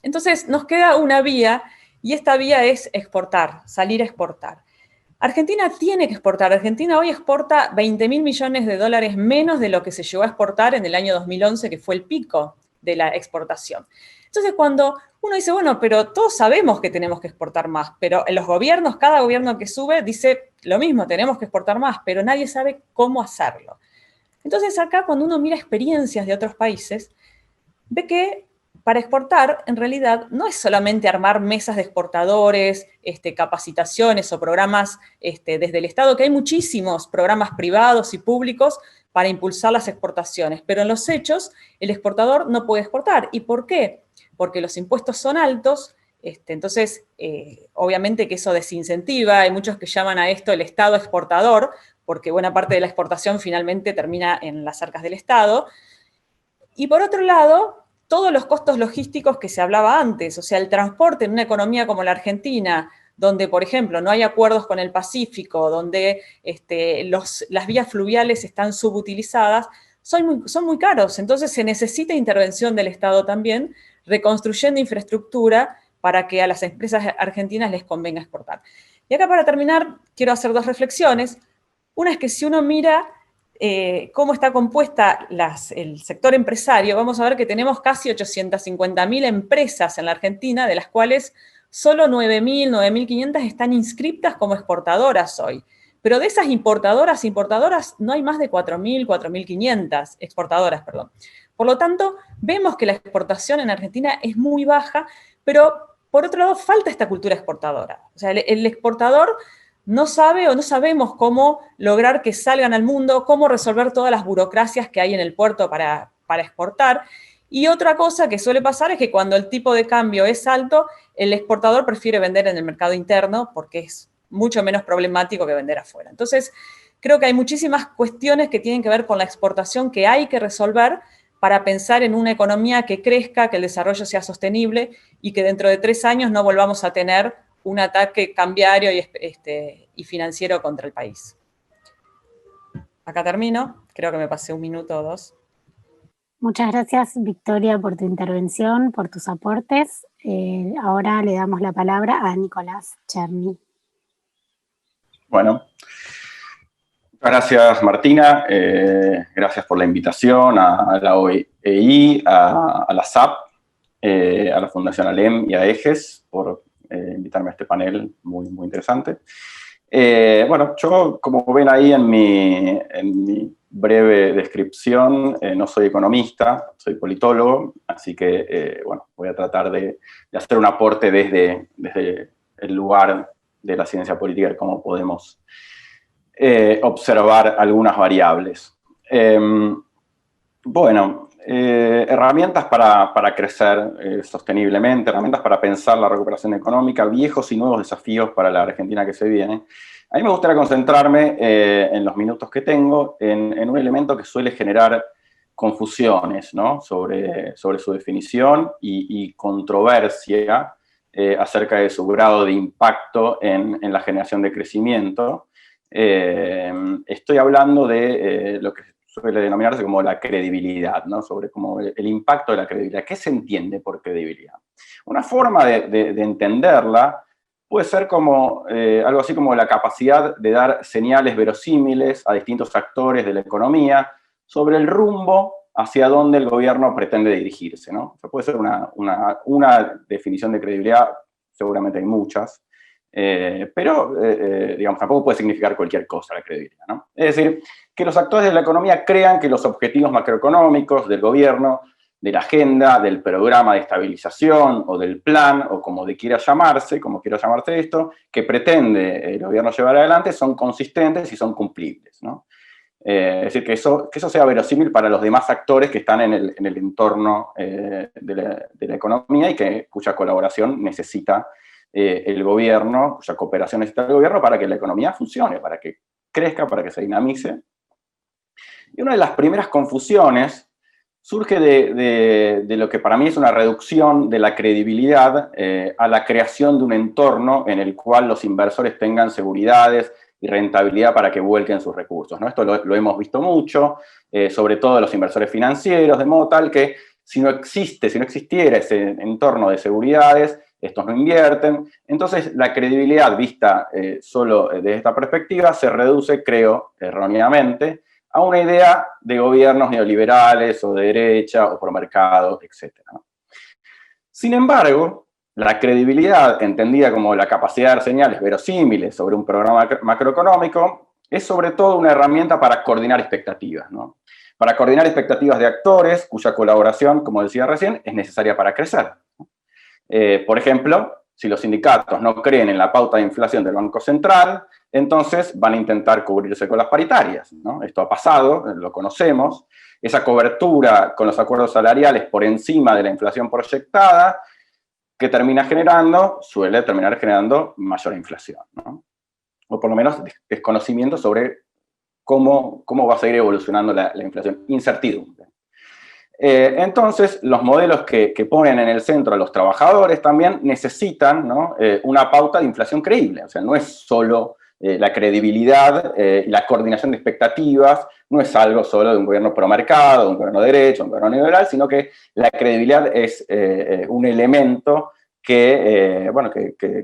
Entonces, nos queda una vía, y esta vía es exportar, salir a exportar. Argentina tiene que exportar. Argentina hoy exporta 20.000 millones de dólares menos de lo que se llegó a exportar en el año 2011, que fue el pico de la exportación. Entonces, cuando uno dice, bueno, pero todos sabemos que tenemos que exportar más, pero en los gobiernos, cada gobierno que sube dice lo mismo, tenemos que exportar más, pero nadie sabe cómo hacerlo. Entonces, acá cuando uno mira experiencias de otros países, ve que para exportar, en realidad, no es solamente armar mesas de exportadores, capacitaciones o programas desde el Estado, que hay muchísimos programas privados y públicos para impulsar las exportaciones, pero en los hechos, el exportador no puede exportar. ¿Y por qué? Porque los impuestos son altos, entonces, obviamente que eso desincentiva. Hay muchos que llaman a esto el Estado exportador, porque buena parte de la exportación finalmente termina en las arcas del Estado. Y por otro lado, todos los costos logísticos que se hablaba antes, o sea, el transporte en una economía como la Argentina, donde, por ejemplo, no hay acuerdos con el Pacífico, donde las vías fluviales están subutilizadas, son muy caros. Entonces se necesita intervención del Estado también, reconstruyendo infraestructura para que a las empresas argentinas les convenga exportar. Y acá, para terminar, quiero hacer dos reflexiones. Una es que si uno mira cómo está compuesta el sector empresario, vamos a ver que tenemos casi 850.000 empresas en la Argentina, de las cuales solo 9.000, 9.500 están inscriptas como exportadoras hoy. Pero de esas importadoras no hay más de 4.000, 4.500 exportadoras, perdón. Por lo tanto, vemos que la exportación en Argentina es muy baja, pero por otro lado falta esta cultura exportadora. O sea, el exportador no sabe o no sabemos cómo lograr que salgan al mundo, cómo resolver todas las burocracias que hay en el puerto para exportar. Y otra cosa que suele pasar es que cuando el tipo de cambio es alto, el exportador prefiere vender en el mercado interno porque es mucho menos problemático que vender afuera. Entonces, creo que hay muchísimas cuestiones que tienen que ver con la exportación que hay que resolver para pensar en una economía que crezca, que el desarrollo sea sostenible y que dentro de 3 años no volvamos a tener un ataque cambiario y financiero contra el país. Acá termino, creo que me pasé 1 minuto o 2. Muchas gracias, Victoria, por tu intervención, por tus aportes. Ahora le damos la palabra a Nicolás Cherny. Bueno, muchas gracias, Martina. Gracias por la invitación a la OEI, a la SAP, a la Fundación ALEM y a EGES por invitarme a este panel muy, muy interesante. Bueno, yo, como ven ahí en mi breve descripción, no soy economista, soy politólogo, así que, bueno, voy a tratar de hacer un aporte desde el lugar de la ciencia política y cómo podemos observar algunas variables. Bueno, herramientas para crecer sosteniblemente, herramientas para pensar la recuperación económica, viejos y nuevos desafíos para la Argentina que se viene. A mí me gustaría concentrarme en los minutos que tengo en un elemento que suele generar confusiones, ¿no? sobre su definición y controversia acerca de su grado de impacto en la generación de crecimiento. Estoy hablando de lo que suele denominarse como la credibilidad, ¿no? Sobre como el impacto de la credibilidad. ¿Qué se entiende por credibilidad? Una forma de entenderla puede ser como algo así como la capacidad de dar señales verosímiles a distintos actores de la economía sobre el rumbo hacia donde el gobierno pretende dirigirse, ¿no? O sea, puede ser una definición de credibilidad, seguramente hay muchas, pero, digamos, tampoco puede significar cualquier cosa la credibilidad, ¿no? Es decir, que los actores de la economía crean que los objetivos macroeconómicos del gobierno, de la agenda, del programa de estabilización o del plan, o como quiera llamarse esto, que pretende el gobierno llevar adelante, son consistentes y son cumplibles, ¿no? Es decir, que eso sea verosímil para los demás actores que están en el entorno de la economía y cuya colaboración necesita el gobierno, cuya cooperación necesita el gobierno para que la economía funcione, para que crezca, para que se dinamice. Y una de las primeras confusiones surge de lo que para mí es una reducción de la credibilidad a la creación de un entorno en el cual los inversores tengan seguridades y rentabilidad para que vuelquen sus recursos, ¿no? Esto lo hemos visto mucho, sobre todo los inversores financieros, de modo tal que si no existiera ese entorno de seguridades, estos no invierten. Entonces, la credibilidad vista solo desde esta perspectiva se reduce, creo, erróneamente, a una idea de gobiernos neoliberales o de derecha o por mercado, etc. Sin embargo, la credibilidad, entendida como la capacidad de dar señales verosímiles sobre un programa macroeconómico, es sobre todo una herramienta para coordinar expectativas, ¿no? Para coordinar expectativas de actores cuya colaboración, como decía recién, es necesaria para crecer. Por ejemplo, si los sindicatos no creen en la pauta de inflación del Banco Central, entonces van a intentar cubrirse con las paritarias, ¿no? Esto ha pasado, lo conocemos. Esa cobertura con los acuerdos salariales por encima de la inflación proyectada, que suele terminar generando mayor inflación, ¿no? O por lo menos desconocimiento sobre cómo va a seguir evolucionando la inflación. Incertidumbre. Entonces, los modelos que ponen en el centro a los trabajadores también necesitan, ¿no?, una pauta de inflación creíble. O sea, no es solo la credibilidad y la coordinación de expectativas, no es algo solo de un gobierno promercado, de un gobierno de derecha, un gobierno liberal, sino que la credibilidad es un elemento que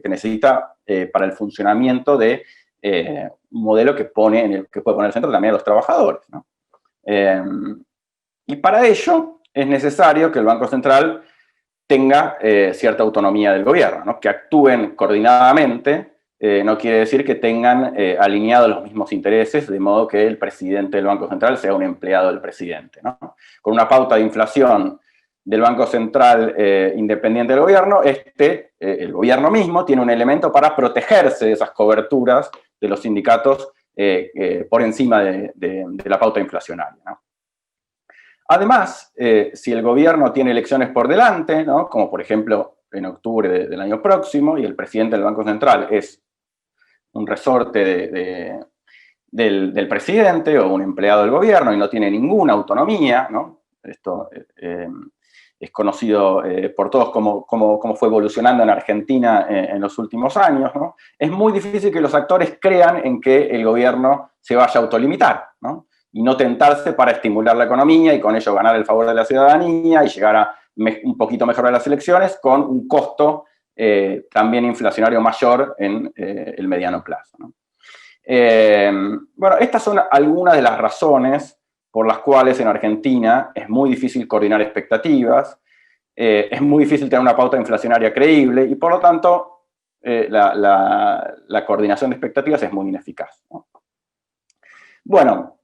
necesita para el funcionamiento de un modelo que puede poner en el centro también a los trabajadores, ¿no? Y para ello es necesario que el Banco Central tenga cierta autonomía del gobierno, ¿no? Que actúen coordinadamente. No quiere decir que tengan alineados los mismos intereses, de modo que el presidente del Banco Central sea un empleado del presidente, ¿no? Con una pauta de inflación del Banco Central independiente del gobierno, el gobierno mismo tiene un elemento para protegerse de esas coberturas de los sindicatos por encima de la pauta inflacionaria, ¿no? Además, si el gobierno tiene elecciones por delante, ¿no?, como por ejemplo en octubre del año próximo, y el presidente del Banco Central es un resorte del presidente o un empleado del gobierno y no tiene ninguna autonomía, ¿no? Esto es conocido por todos cómo fue evolucionando en Argentina en los últimos años, ¿no? Es muy difícil que los actores crean en que el gobierno se vaya a autolimitar, ¿no?, y no tentarse para estimular la economía y con ello ganar el favor de la ciudadanía y llegar a un poquito mejor a las elecciones con un costo también inflacionario mayor en el mediano plazo, ¿no? Bueno, estas son algunas de las razones por las cuales en Argentina es muy difícil coordinar expectativas, es muy difícil tener una pauta inflacionaria creíble y por lo tanto la coordinación de expectativas es muy ineficaz, ¿no? Bueno,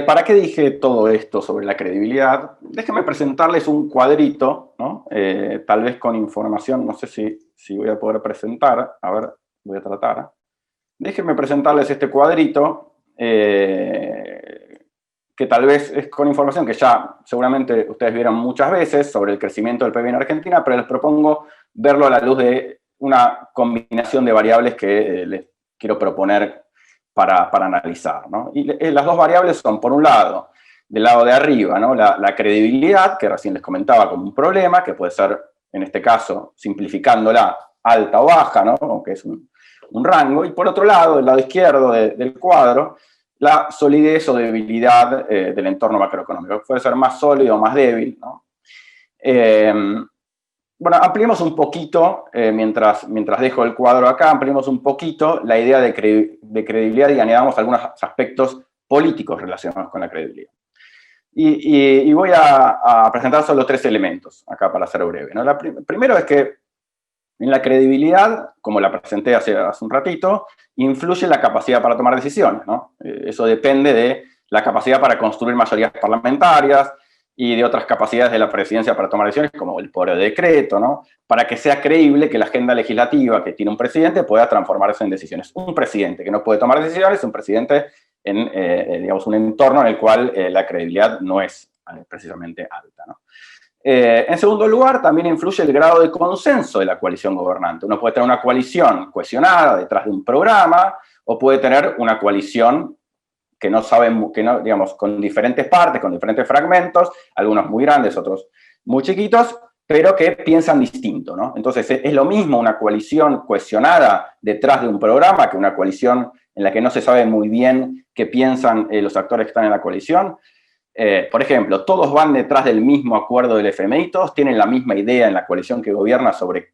¿para qué dije todo esto sobre la credibilidad? Déjenme presentarles un cuadrito, ¿no? Tal vez con información, no sé si voy a poder presentar, a ver, voy a tratar. Déjenme presentarles este cuadrito, que tal vez es con información que ya seguramente ustedes vieron muchas veces sobre el crecimiento del PIB en Argentina, pero les propongo verlo a la luz de una combinación de variables que les quiero proponer para analizar, ¿no? Y las dos variables son, por un lado, del lado de arriba, ¿no?, la credibilidad, que recién les comentaba como un problema, que puede ser, en este caso, simplificándola, alta o baja, ¿no?, que es un rango, y por otro lado, del lado izquierdo del cuadro, la solidez o debilidad del entorno macroeconómico, puede ser más sólido o más débil, ¿no? Bueno, ampliemos un poquito, mientras dejo el cuadro acá, ampliemos un poquito la idea de credibilidad y añadamos algunos aspectos políticos relacionados con la credibilidad. Y voy a presentar solo 3 elementos, acá para ser breve, ¿no? Primero es que en la credibilidad, como la presenté hace un ratito, influye la capacidad para tomar decisiones, ¿no? Eso depende de la capacidad para construir mayorías parlamentarias, y de otras capacidades de la presidencia para tomar decisiones, como el poder de decreto, ¿no?, para que sea creíble que la agenda legislativa que tiene un presidente pueda transformarse en decisiones. Un presidente que no puede tomar decisiones es un presidente en, digamos, un entorno en el cual la credibilidad no es precisamente alta, ¿no? En segundo lugar, también influye el grado de consenso de la coalición gobernante. Uno puede tener una coalición cohesionada detrás de un programa, o puede tener una coalición que no saben, digamos, con diferentes partes, con diferentes fragmentos, algunos muy grandes, otros muy chiquitos, pero que piensan distinto, ¿no? Entonces, es lo mismo una coalición cohesionada detrás de un programa que una coalición en la que no se sabe muy bien qué piensan los actores que están en la coalición. Por ejemplo, todos van detrás del mismo acuerdo del FMI, todos tienen la misma idea en la coalición que gobierna sobre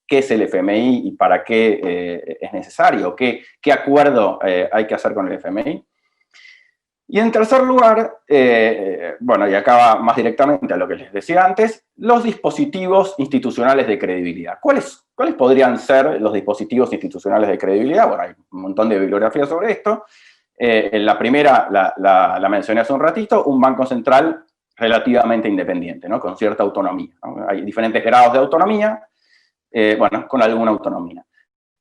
qué es el FMI y para qué es necesario, qué acuerdo hay que hacer con el FMI. Y en tercer lugar, bueno, y acá va más directamente a lo que les decía antes, los dispositivos institucionales de credibilidad. ¿Cuáles podrían ser los dispositivos institucionales de credibilidad? Bueno, hay un montón de bibliografía sobre esto. La primera la mencioné hace un ratito, un banco central relativamente independiente, ¿no?, con cierta autonomía, ¿no? Hay diferentes grados de autonomía, bueno, con alguna autonomía.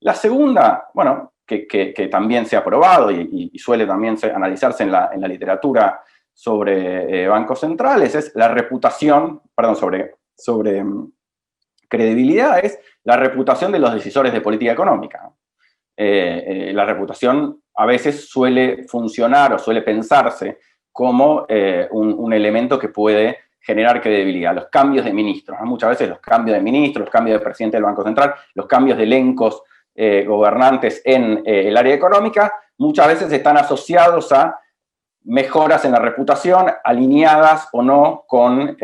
La segunda, bueno, que también se ha probado y suele también analizarse en la literatura sobre bancos centrales, es la reputación, perdón, sobre credibilidad, es la reputación de los decisores de política económica. La reputación a veces suele funcionar o suele pensarse como un elemento que puede generar credibilidad. Los cambios de ministros, ¿no? Muchas veces los cambios de ministros, los cambios de presidente del Banco Central, los cambios de elencos gobernantes en el área económica, muchas veces están asociados a mejoras en la reputación, alineadas o no con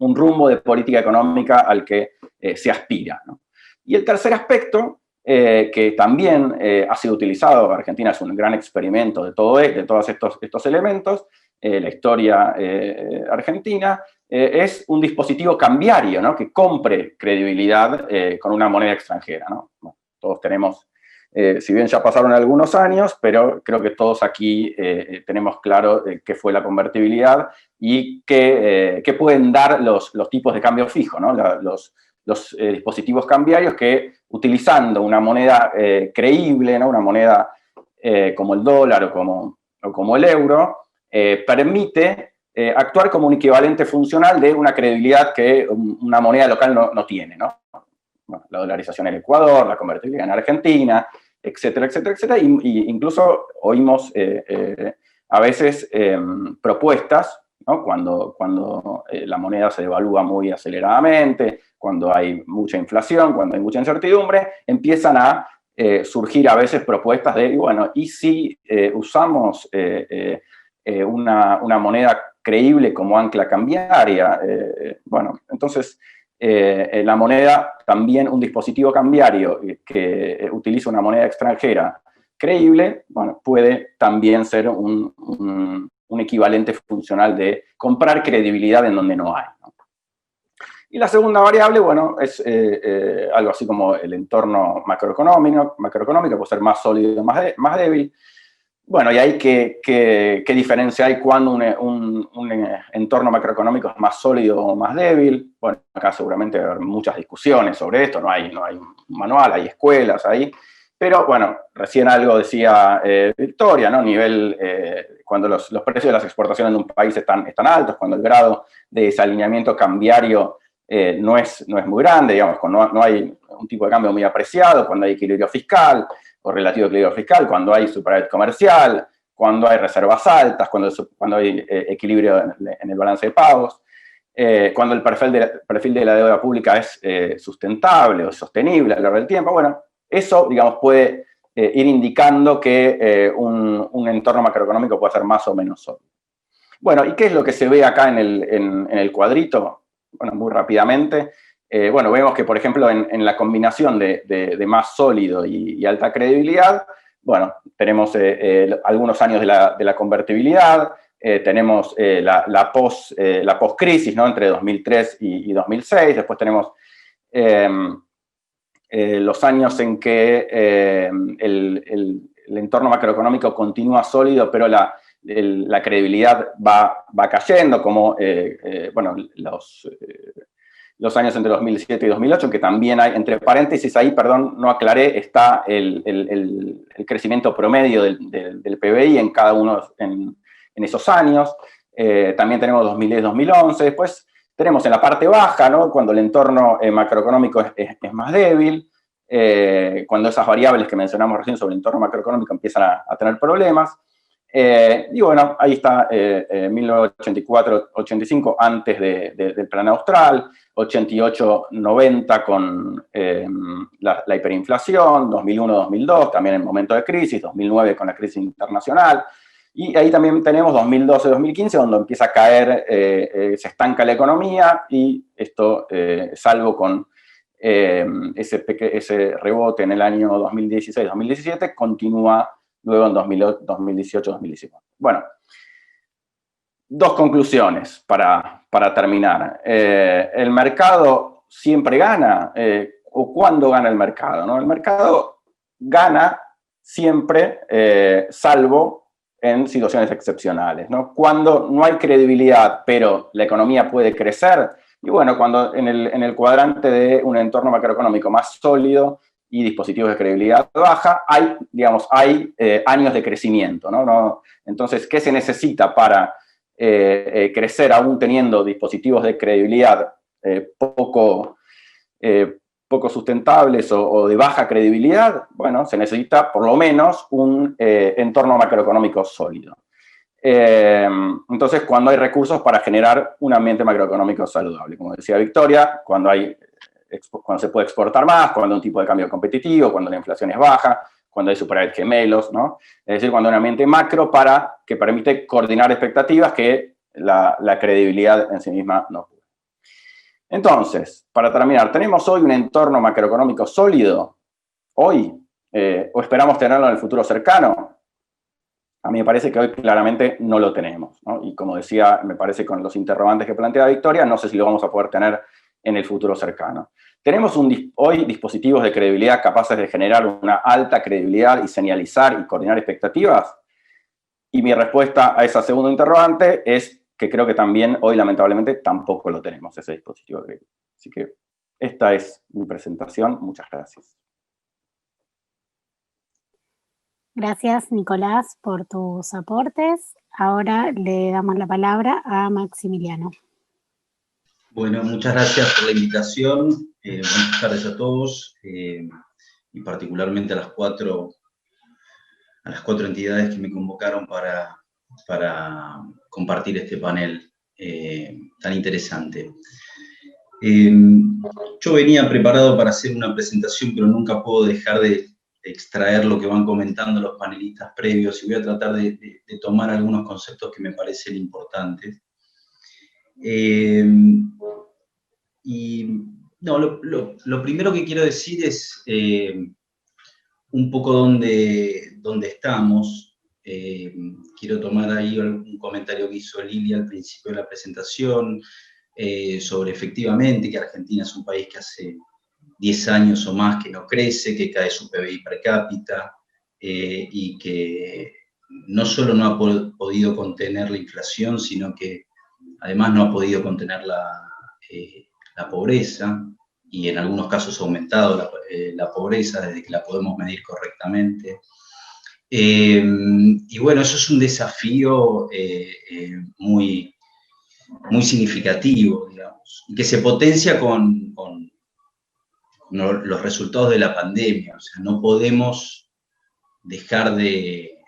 un rumbo de política económica al que se aspira, ¿no? Y el tercer aspecto, que también ha sido utilizado, Argentina es un gran experimento de todos estos elementos, la historia argentina, es un dispositivo cambiario, ¿no? Que compre credibilidad con una moneda extranjera, ¿no? Bueno, todos tenemos, si bien ya pasaron algunos años, pero creo que todos aquí tenemos claro qué fue la convertibilidad y qué pueden dar los tipos de cambio fijo, ¿no? Los dispositivos cambiarios que, utilizando una moneda creíble, ¿no? Una moneda como el dólar o como el euro, permite actuar como un equivalente funcional de una credibilidad que una moneda local no tiene, ¿no? Bueno, la dolarización en Ecuador, la convertibilidad en Argentina, etcétera, etcétera, etcétera. Y incluso oímos a veces propuestas, ¿no? Cuando la moneda se devalúa muy aceleradamente, cuando hay mucha inflación, cuando hay mucha incertidumbre, empiezan a surgir a veces propuestas de, bueno, ¿y si usamos una moneda creíble como ancla cambiaria? Bueno, entonces la moneda, también un dispositivo cambiario que utiliza una moneda extranjera creíble, bueno, puede también ser un equivalente funcional de comprar credibilidad en donde no hay, ¿no? Y la segunda variable, bueno, es algo así como el entorno macroeconómico, puede ser más sólido o más débil. Bueno, y hay que diferencia hay cuando un entorno macroeconómico es más sólido o más débil. Bueno, acá seguramente va a haber muchas discusiones sobre esto, no hay un manual, hay escuelas ahí. Pero bueno, recién algo decía Victoria, ¿no? Cuando los precios de las exportaciones de un país están altos, cuando el grado de desalineamiento cambiario no es muy grande, digamos, cuando no hay un tipo de cambio muy apreciado, cuando hay equilibrio fiscal o relativo equilibrio fiscal, cuando hay superávit comercial, cuando hay reservas altas, cuando hay equilibrio en el balance de pagos, cuando el perfil de la deuda pública es sustentable o sostenible a lo largo del tiempo. Bueno, eso, digamos, puede ir indicando que un entorno macroeconómico puede ser más o menos sólido. Bueno, ¿y qué es lo que se ve acá en el cuadrito? Bueno, muy rápidamente. Bueno, vemos que, por ejemplo, en la combinación de más sólido y alta credibilidad, bueno, tenemos algunos años de la convertibilidad, tenemos la post-crisis, ¿no? Entre 2003 y 2006, después tenemos los años en que el entorno macroeconómico continúa sólido, pero la credibilidad va cayendo, como bueno, los años entre 2007 y 2008, que también hay, entre paréntesis ahí, perdón, no aclaré, está el crecimiento promedio del PBI en cada uno en esos años. También tenemos 2010-2011, después tenemos en la parte baja, ¿no? Cuando el entorno macroeconómico es más débil, cuando esas variables que mencionamos recién sobre el entorno macroeconómico empiezan a tener problemas. Y bueno, ahí está 1984-85 antes del plan austral, 88-90 con la hiperinflación, 2001-2002 también en momento de crisis, 2009 con la crisis internacional, y ahí también tenemos 2012-2015 donde empieza a caer, se estanca la economía, y esto, salvo con ese rebote en el año 2016-2017, continúa luego en 2018-2019. Bueno, dos conclusiones para terminar. ¿El mercado siempre gana? ¿O cuándo gana el mercado, ¿no? El mercado gana siempre, salvo en situaciones excepcionales, ¿no? Cuando no hay credibilidad, pero la economía puede crecer, y bueno, cuando en el cuadrante de un entorno macroeconómico más sólido y dispositivos de credibilidad baja, hay años de crecimiento, ¿no? Entonces, ¿qué se necesita para crecer aún teniendo dispositivos de credibilidad poco poco sustentables o de baja credibilidad, bueno, se necesita por lo menos un entorno macroeconómico sólido. Entonces, cuando hay recursos para generar un ambiente macroeconómico saludable, como decía Victoria, cuando se puede exportar más, cuando hay un tipo de cambio competitivo, cuando la inflación es baja, cuando hay superávit gemelos, ¿no? Es decir, cuando hay un ambiente macro que permite coordinar expectativas que la credibilidad en sí misma no puede. Entonces, para terminar, ¿tenemos hoy un entorno macroeconómico sólido? ¿Hoy? ¿O esperamos tenerlo en el futuro cercano? A mí me parece que hoy claramente no lo tenemos, ¿no? Y como decía, me parece con los interrogantes que plantea Victoria, no sé si lo vamos a poder tener en el futuro cercano. ¿Tenemos hoy dispositivos de credibilidad capaces de generar una alta credibilidad y señalizar y coordinar expectativas? Y mi respuesta a esa segunda interrogante es que creo que también hoy, lamentablemente, tampoco lo tenemos, ese dispositivo de credibilidad. Así que esta es mi presentación. Muchas gracias. Gracias, Nicolás, por tus aportes. Ahora le damos la palabra a Maximiliano. Bueno, muchas gracias por la invitación. Buenas tardes a todos, y particularmente a las cuatro entidades que me convocaron para compartir este panel tan interesante. Yo venía preparado para hacer una presentación, pero nunca puedo dejar de extraer lo que van comentando los panelistas previos, y voy a tratar de tomar algunos conceptos que me parecen importantes. Lo primero que quiero decir es un poco dónde estamos. Quiero tomar ahí un comentario que hizo Lilia al principio de la presentación, sobre efectivamente que Argentina es un país que hace 10 años o más que no crece, que cae su PBI per cápita, y que no solo no ha podido contener la inflación, sino que además no ha podido contener la pobreza, y en algunos casos ha aumentado la pobreza desde que la podemos medir correctamente. Y bueno, eso es un desafío muy significativo, digamos, y que se potencia con los resultados de la pandemia. O sea, no podemos dejar de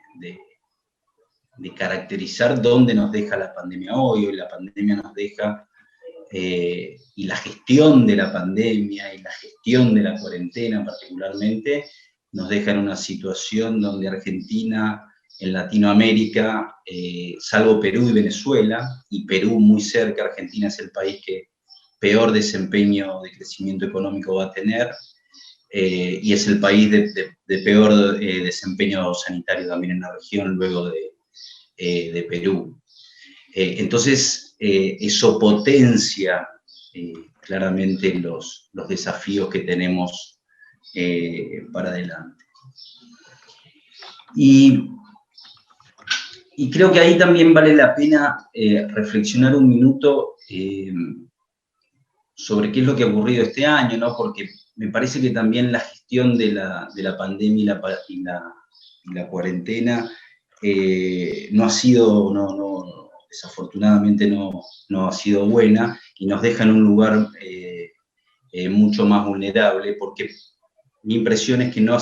caracterizar dónde nos deja la pandemia hoy. Hoy la pandemia nos deja, y la gestión de la pandemia y la gestión de la cuarentena particularmente, nos deja en una situación donde Argentina, en Latinoamérica, salvo Perú y Venezuela, y Perú muy cerca, Argentina es el país que peor desempeño de crecimiento económico va a tener, y es el país de peor desempeño sanitario también en la región, luego de Perú. Entonces, eso potencia claramente los desafíos que tenemos para adelante. Y creo que ahí también vale la pena reflexionar un minuto sobre qué es lo que ha ocurrido este año, ¿no? Porque me parece que también la gestión de la pandemia y la cuarentena no ha sido, desafortunadamente no ha sido buena, y nos deja en un lugar mucho más vulnerable, porque mi impresión es que no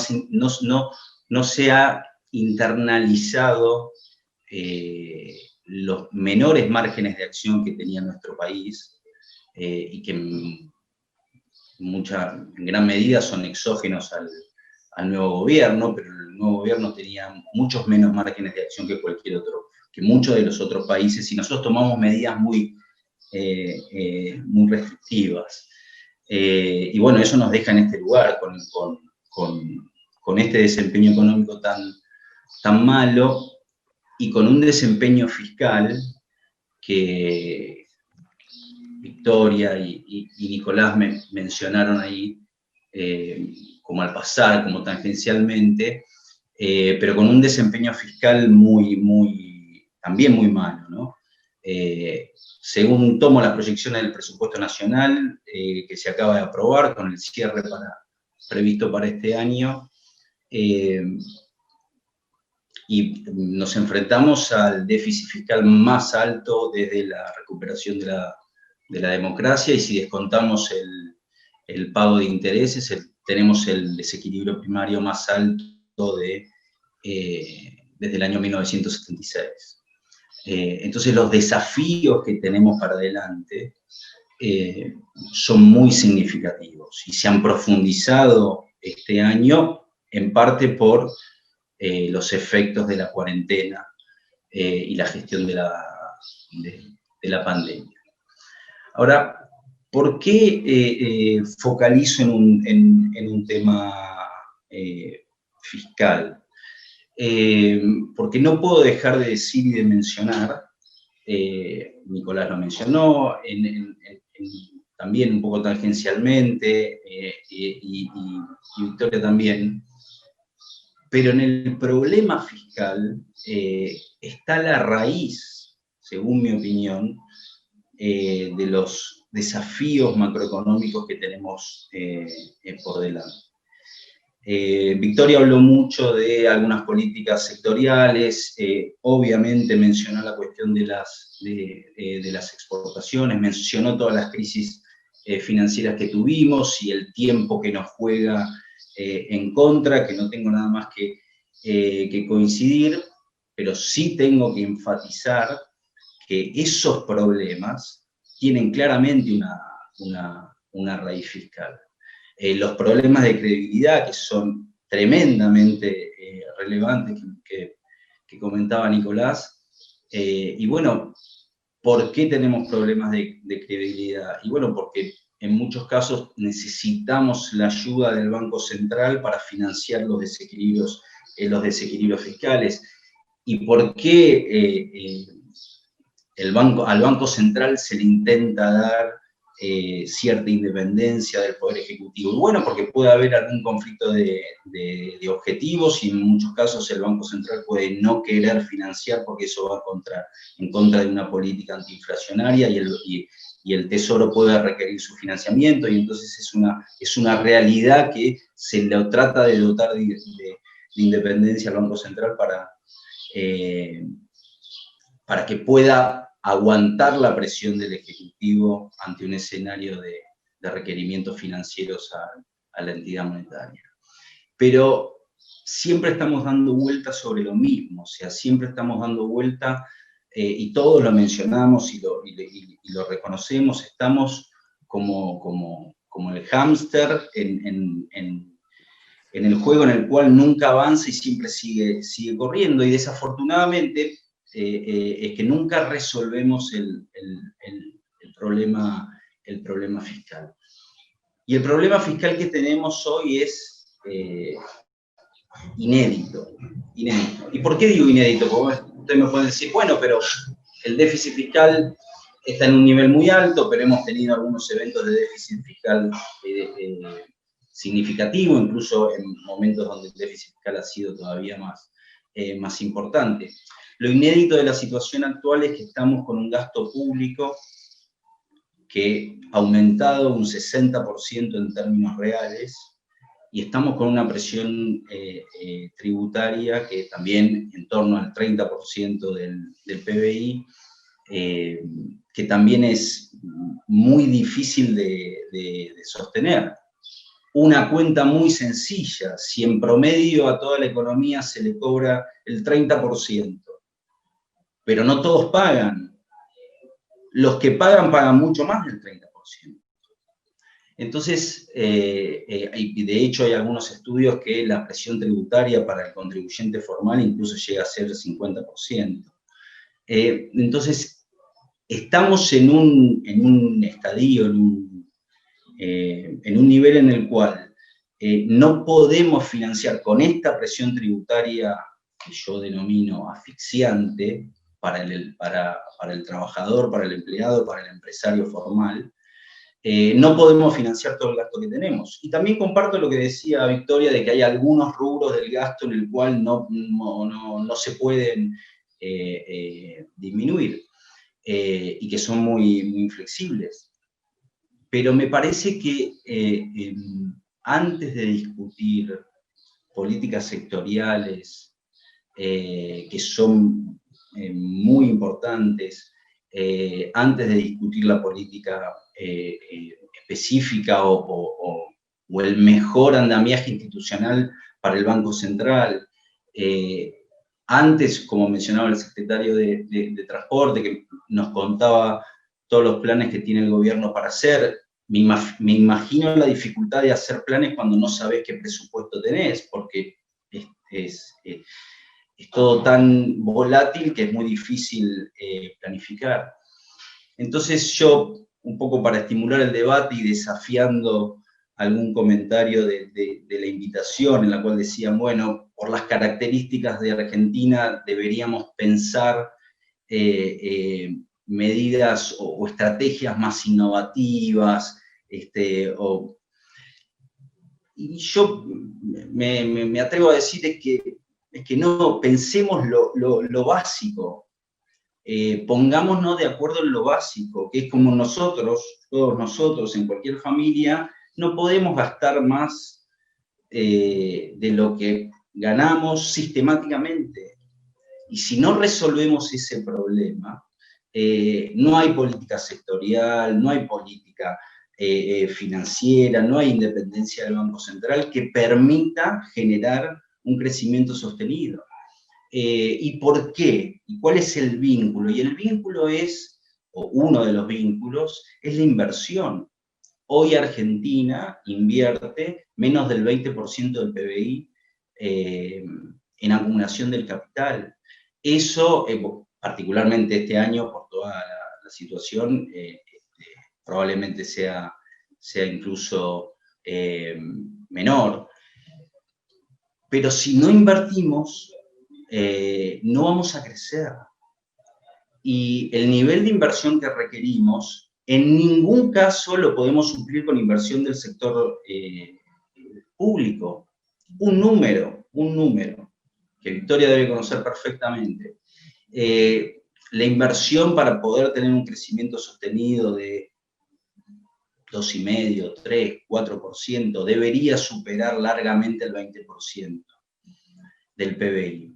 se ha internalizado los menores márgenes de acción que tenía nuestro país, y que en gran medida son exógenos al nuevo gobierno, pero el nuevo gobierno tenía muchos menos márgenes de acción que que muchos de los otros países, y nosotros tomamos medidas muy restrictivas. Y bueno, eso nos deja en este lugar, con este desempeño económico tan malo, y con un desempeño fiscal que Victoria y Nicolás mencionaron ahí, como al pasar, como tangencialmente, pero con un desempeño fiscal también muy malo, ¿no? Según tomo las proyecciones del presupuesto nacional, que se acaba de aprobar con el cierre previsto para este año, y nos enfrentamos al déficit fiscal más alto desde la recuperación de la democracia, y si descontamos el pago de intereses, tenemos el desequilibrio primario más alto desde el año 1976. Entonces los desafíos que tenemos para adelante son muy significativos y se han profundizado este año en parte por los efectos de la cuarentena y la gestión de la pandemia. Ahora, ¿por qué focalizo en un tema fiscal? Porque no puedo dejar de decir y de mencionar, Nicolás lo mencionó, también un poco tangencialmente, y Victoria también, pero en el problema fiscal está la raíz, según mi opinión, de los desafíos macroeconómicos que tenemos por delante. Victoria habló mucho de algunas políticas sectoriales, obviamente mencionó la cuestión de las exportaciones, mencionó todas las crisis financieras que tuvimos y el tiempo que nos juega en contra, que no tengo nada más que coincidir, pero sí tengo que enfatizar que esos problemas tienen claramente una raíz fiscal. Los problemas de credibilidad, que son tremendamente relevantes, que comentaba Nicolás, y bueno, ¿por qué tenemos problemas de credibilidad? Y bueno, porque en muchos casos necesitamos la ayuda del Banco Central para financiar los desequilibrios fiscales. ¿Y por qué al Banco Central se le intenta dar cierta independencia del Poder Ejecutivo? Bueno, porque puede haber algún conflicto de objetivos y en muchos casos el Banco Central puede no querer financiar porque eso va en contra de una política antiinflacionaria y el Tesoro puede requerir su financiamiento, y entonces es una realidad que se le trata de dotar de independencia al Banco Central para que pueda aguantar la presión del Ejecutivo ante un escenario de requerimientos financieros a la entidad monetaria. Pero siempre estamos dando vueltas sobre lo mismo, o sea, siempre estamos dando vuelta, y todos lo mencionamos y lo reconocemos, estamos como el hámster en el juego en el cual nunca avanza y siempre sigue corriendo, y desafortunadamente es que nunca resolvemos el problema fiscal. Y el problema fiscal que tenemos hoy es inédito. ¿Y por qué digo inédito? Porque ustedes me pueden decir, bueno, pero el déficit fiscal está en un nivel muy alto, pero hemos tenido algunos eventos de déficit fiscal significativo, incluso en momentos donde el déficit fiscal ha sido todavía más importante. Lo inédito de la situación actual es que estamos con un gasto público que ha aumentado un 60% en términos reales, y estamos con una presión tributaria que también en torno al 30% del PBI, que también es muy difícil de sostener. Una cuenta muy sencilla: si en promedio a toda la economía se le cobra el 30%, pero no todos pagan. Los que pagan mucho más del 30%. Entonces, y de hecho hay algunos estudios que la presión tributaria para el contribuyente formal incluso llega a ser el 50%. Entonces, estamos en un estadio, en un nivel en el cual no podemos financiar con esta presión tributaria que yo denomino asfixiante para el trabajador, para el empleado, para el empresario formal. No podemos financiar todo el gasto que tenemos. Y también comparto lo que decía Victoria, de que hay algunos rubros del gasto en el cual no se pueden disminuir y que son muy inflexibles. Pero me parece que antes de discutir políticas sectoriales que son muy importantes antes de discutir la política específica o el mejor andamiaje institucional para el Banco Central. Antes, como mencionaba el secretario de Transporte, que nos contaba todos los planes que tiene el gobierno para hacer, me imagino la dificultad de hacer planes cuando no sabes qué presupuesto tenés, porque es todo tan volátil que es muy difícil planificar. Entonces yo, un poco para estimular el debate y desafiando algún comentario de la invitación en la cual decían, bueno, por las características de Argentina deberíamos pensar medidas o estrategias más innovativas, y yo me atrevo a decir que no, pensemos lo básico, pongámonos de acuerdo en lo básico, que es como nosotros, todos nosotros en cualquier familia, no podemos gastar más de lo que ganamos sistemáticamente. Y si no resolvemos ese problema, no hay política sectorial, no hay política financiera, no hay independencia del Banco Central que permita generar un crecimiento sostenido. ¿Y por qué? ¿Y cuál es el vínculo? Y el vínculo es, o uno de los vínculos, es la inversión. Hoy Argentina invierte menos del 20% del PBI en acumulación del capital. Eso, particularmente este año, por toda la situación, probablemente sea incluso menor. Pero si no invertimos, no vamos a crecer. Y el nivel de inversión que requerimos, en ningún caso lo podemos suplir con inversión del sector público. Un número, que Victoria debe conocer perfectamente. La inversión para poder tener un crecimiento sostenido de 2,5%, 3%, 4%, debería superar largamente el 20% del PBI.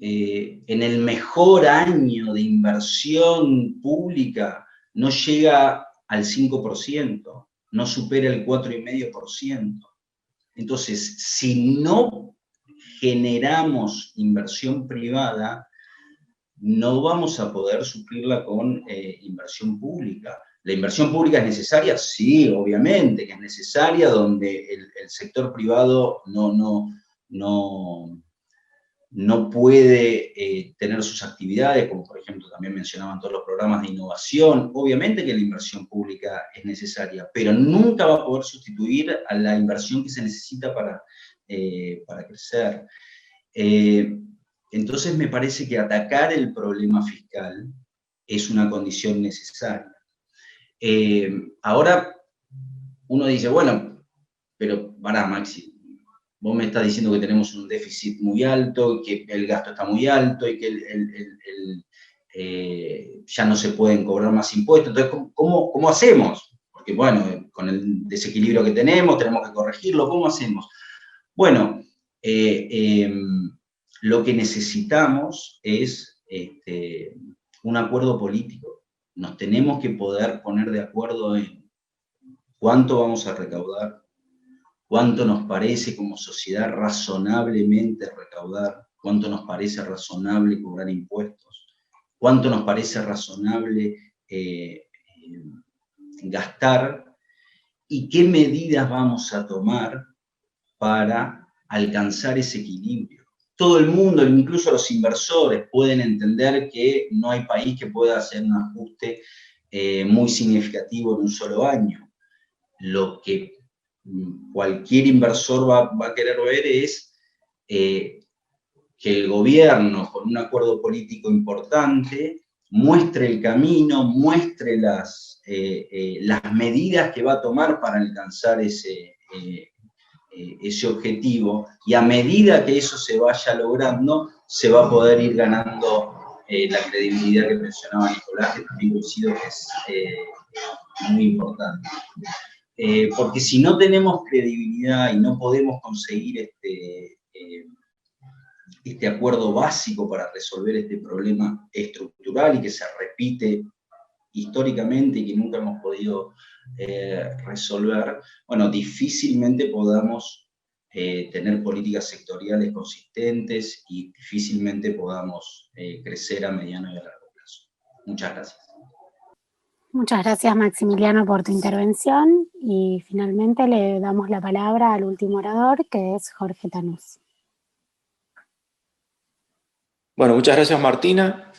En el mejor año de inversión pública no llega al 5%, no supera el 4,5%. Entonces, si no generamos inversión privada, no vamos a poder suplirla con inversión pública. ¿La inversión pública es necesaria? Sí, obviamente que es necesaria, donde el sector privado no puede tener sus actividades, como por ejemplo también mencionaban todos los programas de innovación. Obviamente que la inversión pública es necesaria, pero nunca va a poder sustituir a la inversión que se necesita para crecer. Entonces me parece que atacar el problema fiscal es una condición necesaria. Ahora uno dice, bueno, pero pará, Maxi, vos me estás diciendo que tenemos un déficit muy alto, que el gasto está muy alto y que ya no se pueden cobrar más impuestos. Entonces, ¿cómo hacemos? Porque, bueno, con el desequilibrio que tenemos que corregirlo. ¿Cómo hacemos? Bueno, lo que necesitamos es un acuerdo político. Nos tenemos que poder poner de acuerdo en cuánto vamos a recaudar, cuánto nos parece como sociedad razonablemente recaudar, cuánto nos parece razonable cobrar impuestos, cuánto nos parece razonable gastar y qué medidas vamos a tomar para alcanzar ese equilibrio. Todo el mundo, incluso los inversores, pueden entender que no hay país que pueda hacer un ajuste muy significativo en un solo año. Lo que cualquier inversor va a querer ver es que el gobierno, con un acuerdo político importante, muestre el camino, muestre las medidas que va a tomar para alcanzar ese objetivo, y a medida que eso se vaya logrando, se va a poder ir ganando la credibilidad que mencionaba Nicolás, que también coincido que es muy importante. Porque si no tenemos credibilidad y no podemos conseguir este acuerdo básico para resolver este problema estructural y que se repite históricamente y que nunca hemos podido resolver, bueno, difícilmente podamos tener políticas sectoriales consistentes y difícilmente podamos crecer a mediano y a largo plazo. Muchas gracias. Muchas gracias, Maximiliano, por tu intervención, y finalmente le damos la palabra al último orador, que es Jorge Tanús. Bueno, muchas gracias, Martina.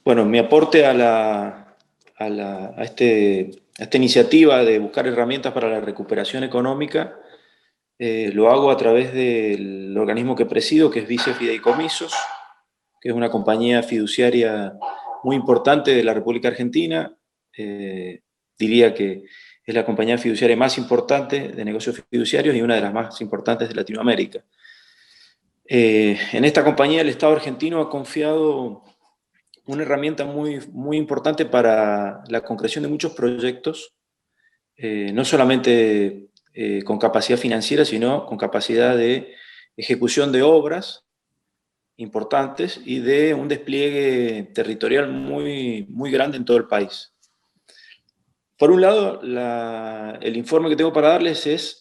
Bueno, mi aporte a esta iniciativa de buscar herramientas para la recuperación económica lo hago a través del organismo que presido, que es Vice Fideicomisos, que es una compañía fiduciaria muy importante de la República Argentina. Diría que es la compañía fiduciaria más importante de negocios fiduciarios y una de las más importantes de Latinoamérica. En esta compañía el Estado argentino ha confiado una herramienta muy importante para la concreción de muchos proyectos, no solamente con capacidad financiera, sino con capacidad de ejecución de obras importantes y de un despliegue territorial muy grande en todo el país. Por un lado, el informe que tengo para darles es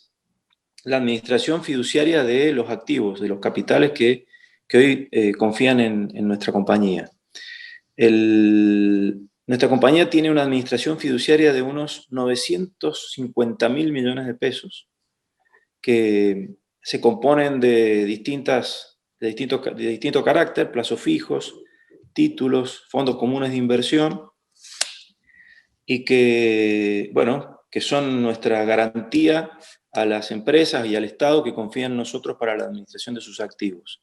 la administración fiduciaria de los activos, de los capitales que hoy confían en nuestra compañía. Nuestra compañía tiene una administración fiduciaria de unos 950.000 millones de pesos, que se componen de distinto carácter, plazos fijos, títulos, fondos comunes de inversión, y que son nuestra garantía a las empresas y al Estado que confían en nosotros para la administración de sus activos,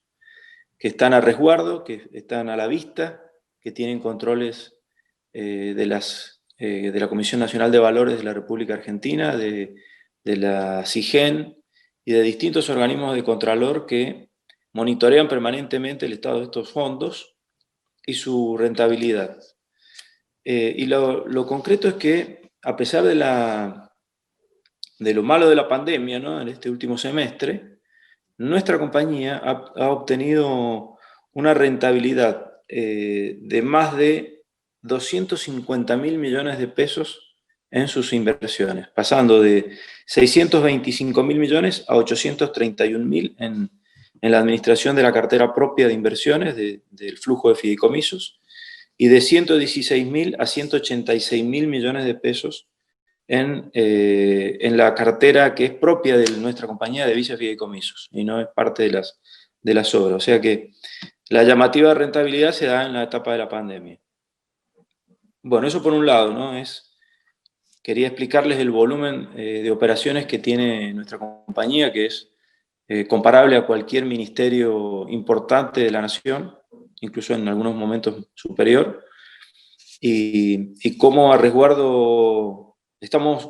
que están a resguardo, que están a la vista, que tienen controles de la Comisión Nacional de Valores de la República Argentina, de la SIGEN y de distintos organismos de contralor que monitorean permanentemente el estado de estos fondos y su rentabilidad. Y lo concreto es que, a pesar de lo malo de la pandemia, ¿no?, en este último semestre, nuestra compañía ha obtenido una rentabilidad de más de 250.000 millones de pesos en sus inversiones, pasando de 625.000 millones a 831.000 en la administración de la cartera propia de inversiones, del flujo de fideicomisos, y de 116.000 a 186.000 millones de pesos en la cartera que es propia de nuestra compañía de Vice Fideicomisos y no es parte de las obras. O sea que la llamativa rentabilidad se da en la etapa de la pandemia. Bueno, eso por un lado, ¿no? Quería explicarles el volumen de operaciones que tiene nuestra compañía, que es comparable a cualquier ministerio importante de la nación, incluso en algunos momentos superior, y cómo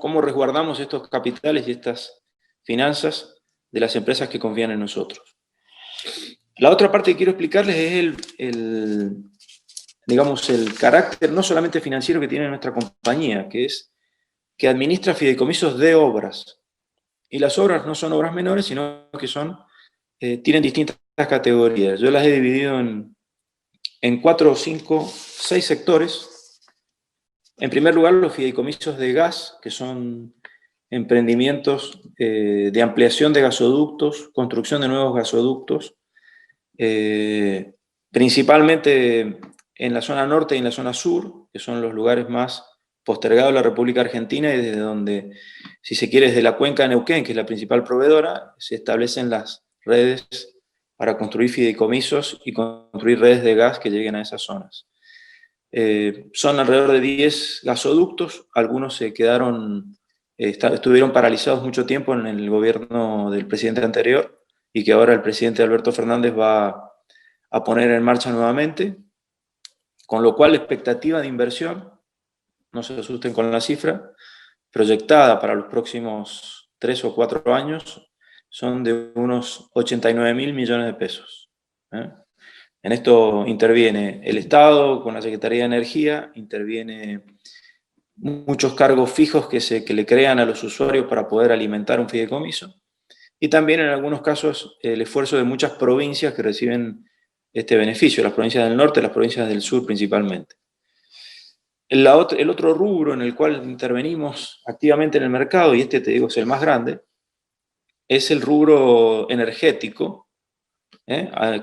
cómo resguardamos estos capitales y estas finanzas de las empresas que confían en nosotros. La otra parte que quiero explicarles es el carácter no solamente financiero que tiene nuestra compañía, que es que administra fideicomisos de obras. Y las obras no son obras menores, sino que tienen distintas categorías. Yo las he dividido en 4, 5, 6 sectores. En primer lugar, los fideicomisos de gas, que son emprendimientos de ampliación de gasoductos, construcción de nuevos gasoductos, principalmente en la zona norte y en la zona sur, que son los lugares más postergados de la República Argentina y desde donde, si se quiere, desde la cuenca de Neuquén, que es la principal proveedora, se establecen las redes para construir fideicomisos y construir redes de gas que lleguen a esas zonas. Son alrededor de 10 gasoductos, algunos estuvieron paralizados mucho tiempo en el gobierno del presidente anterior y que ahora el presidente Alberto Fernández va a poner en marcha nuevamente, con lo cual la expectativa de inversión, no se asusten con la cifra, proyectada para los próximos 3 o 4 años, son de unos 89.000 millones de pesos. En esto interviene el Estado con la Secretaría de Energía, interviene muchos cargos fijos que le crean a los usuarios para poder alimentar un fideicomiso, y también en algunos casos el esfuerzo de muchas provincias que reciben este beneficio, las provincias del norte, las provincias del sur principalmente. El otro rubro en el cual intervenimos activamente en el mercado, y este te digo es el más grande, es el rubro energético,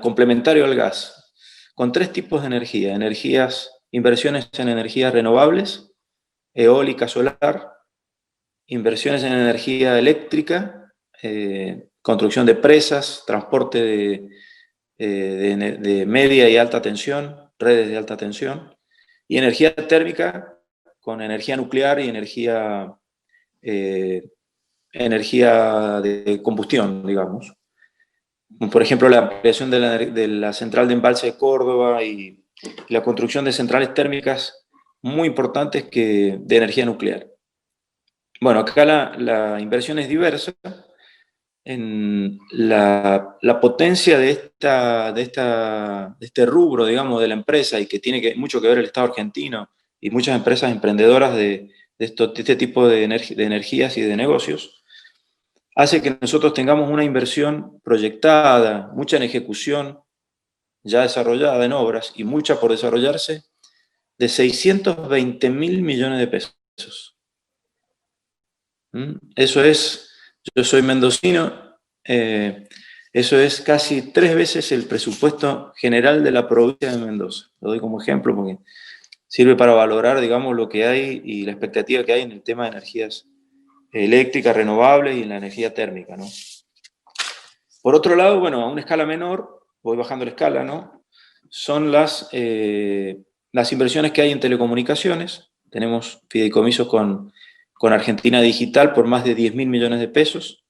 complementario al gas, con 3 tipos de energía: inversiones en energías renovables, eólica, solar, inversiones en energía eléctrica, construcción de presas, transporte de media y alta tensión, redes de alta tensión, y energía térmica con energía nuclear y energía de combustión, digamos. Por ejemplo, la ampliación de la central de embalse de Córdoba y la construcción de centrales térmicas muy importantes de energía nuclear. Bueno, acá la inversión es diversa. En la potencia de este rubro, digamos, de la empresa, y que tiene mucho que ver el Estado argentino y muchas empresas emprendedoras de este tipo de energías y de negocios, hace que nosotros tengamos una inversión proyectada, mucha en ejecución, ya desarrollada en obras y mucha por desarrollarse, de 620.000 millones de pesos. Eso es... Yo soy mendocino, eso es casi 3 veces el presupuesto general de la provincia de Mendoza. Lo doy como ejemplo porque sirve para valorar, digamos, lo que hay y la expectativa que hay en el tema de energías eléctricas, renovables y en la energía térmica, ¿no? Por otro lado, bueno, a una escala menor, voy bajando la escala, ¿no? Son las inversiones que hay en telecomunicaciones. Tenemos fideicomisos con Argentina Digital por más de 10.000 millones de pesos.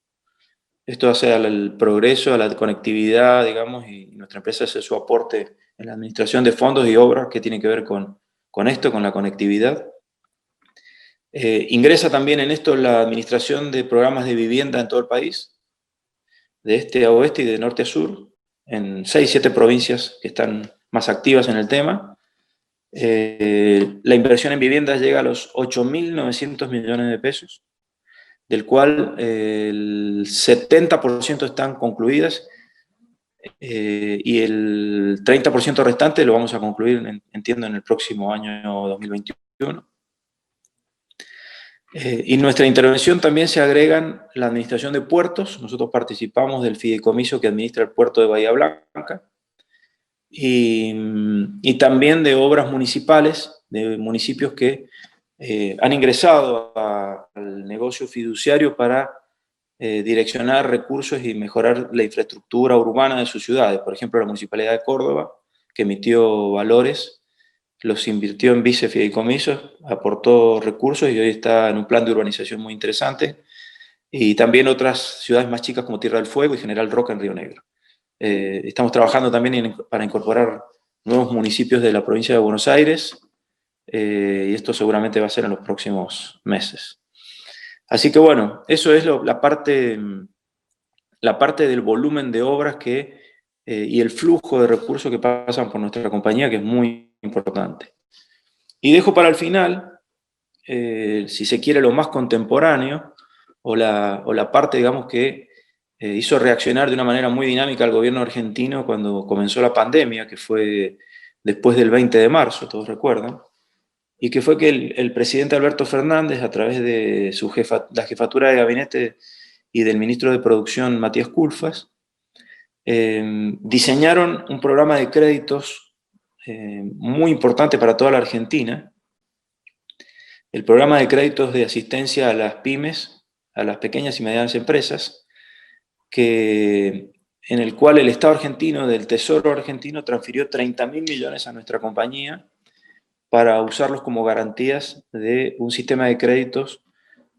Esto hace al progreso, a la conectividad, digamos, y nuestra empresa hace su aporte en la administración de fondos y obras que tienen que ver con esto, con la conectividad. Ingresa también en esto la administración de programas de vivienda en todo el país, de este a oeste y de norte a sur, en 6, 7 provincias que están más activas en el tema. La inversión en viviendas llega a los 8.900 millones de pesos, del cual el 70% están concluidas y el 30% restante lo vamos a concluir, entiendo, en el próximo año 2021. Y en nuestra intervención también se agregan la administración de puertos. Nosotros participamos del fideicomiso que administra el puerto de Bahía Blanca y también de obras municipales, de municipios que han ingresado al negocio fiduciario para direccionar recursos y mejorar la infraestructura urbana de sus ciudades. Por ejemplo, la Municipalidad de Córdoba, que emitió valores, los invirtió en vicefideicomisos, aportó recursos y hoy está en un plan de urbanización muy interesante. Y también otras ciudades más chicas como Tierra del Fuego y General Roca en Río Negro. Estamos trabajando también para incorporar nuevos municipios de la provincia de Buenos Aires, y esto seguramente va a ser en los próximos meses. Así que bueno, eso es la parte del volumen de obras y el flujo de recursos que pasan por nuestra compañía, que es muy importante. Y dejo para el final, si se quiere, lo más contemporáneo, o la parte, digamos, que hizo reaccionar de una manera muy dinámica al gobierno argentino cuando comenzó la pandemia, que fue después del 20 de marzo, todos recuerdan, y que fue que el presidente Alberto Fernández, a través de la jefatura de gabinete y del ministro de Producción, Matías Culfas, diseñaron un programa de créditos muy importante para toda la Argentina, el programa de créditos de asistencia a las pymes, a las pequeñas y medianas empresas, en el cual el Estado argentino, del Tesoro argentino, transfirió 30.000 millones a nuestra compañía para usarlos como garantías de un sistema de créditos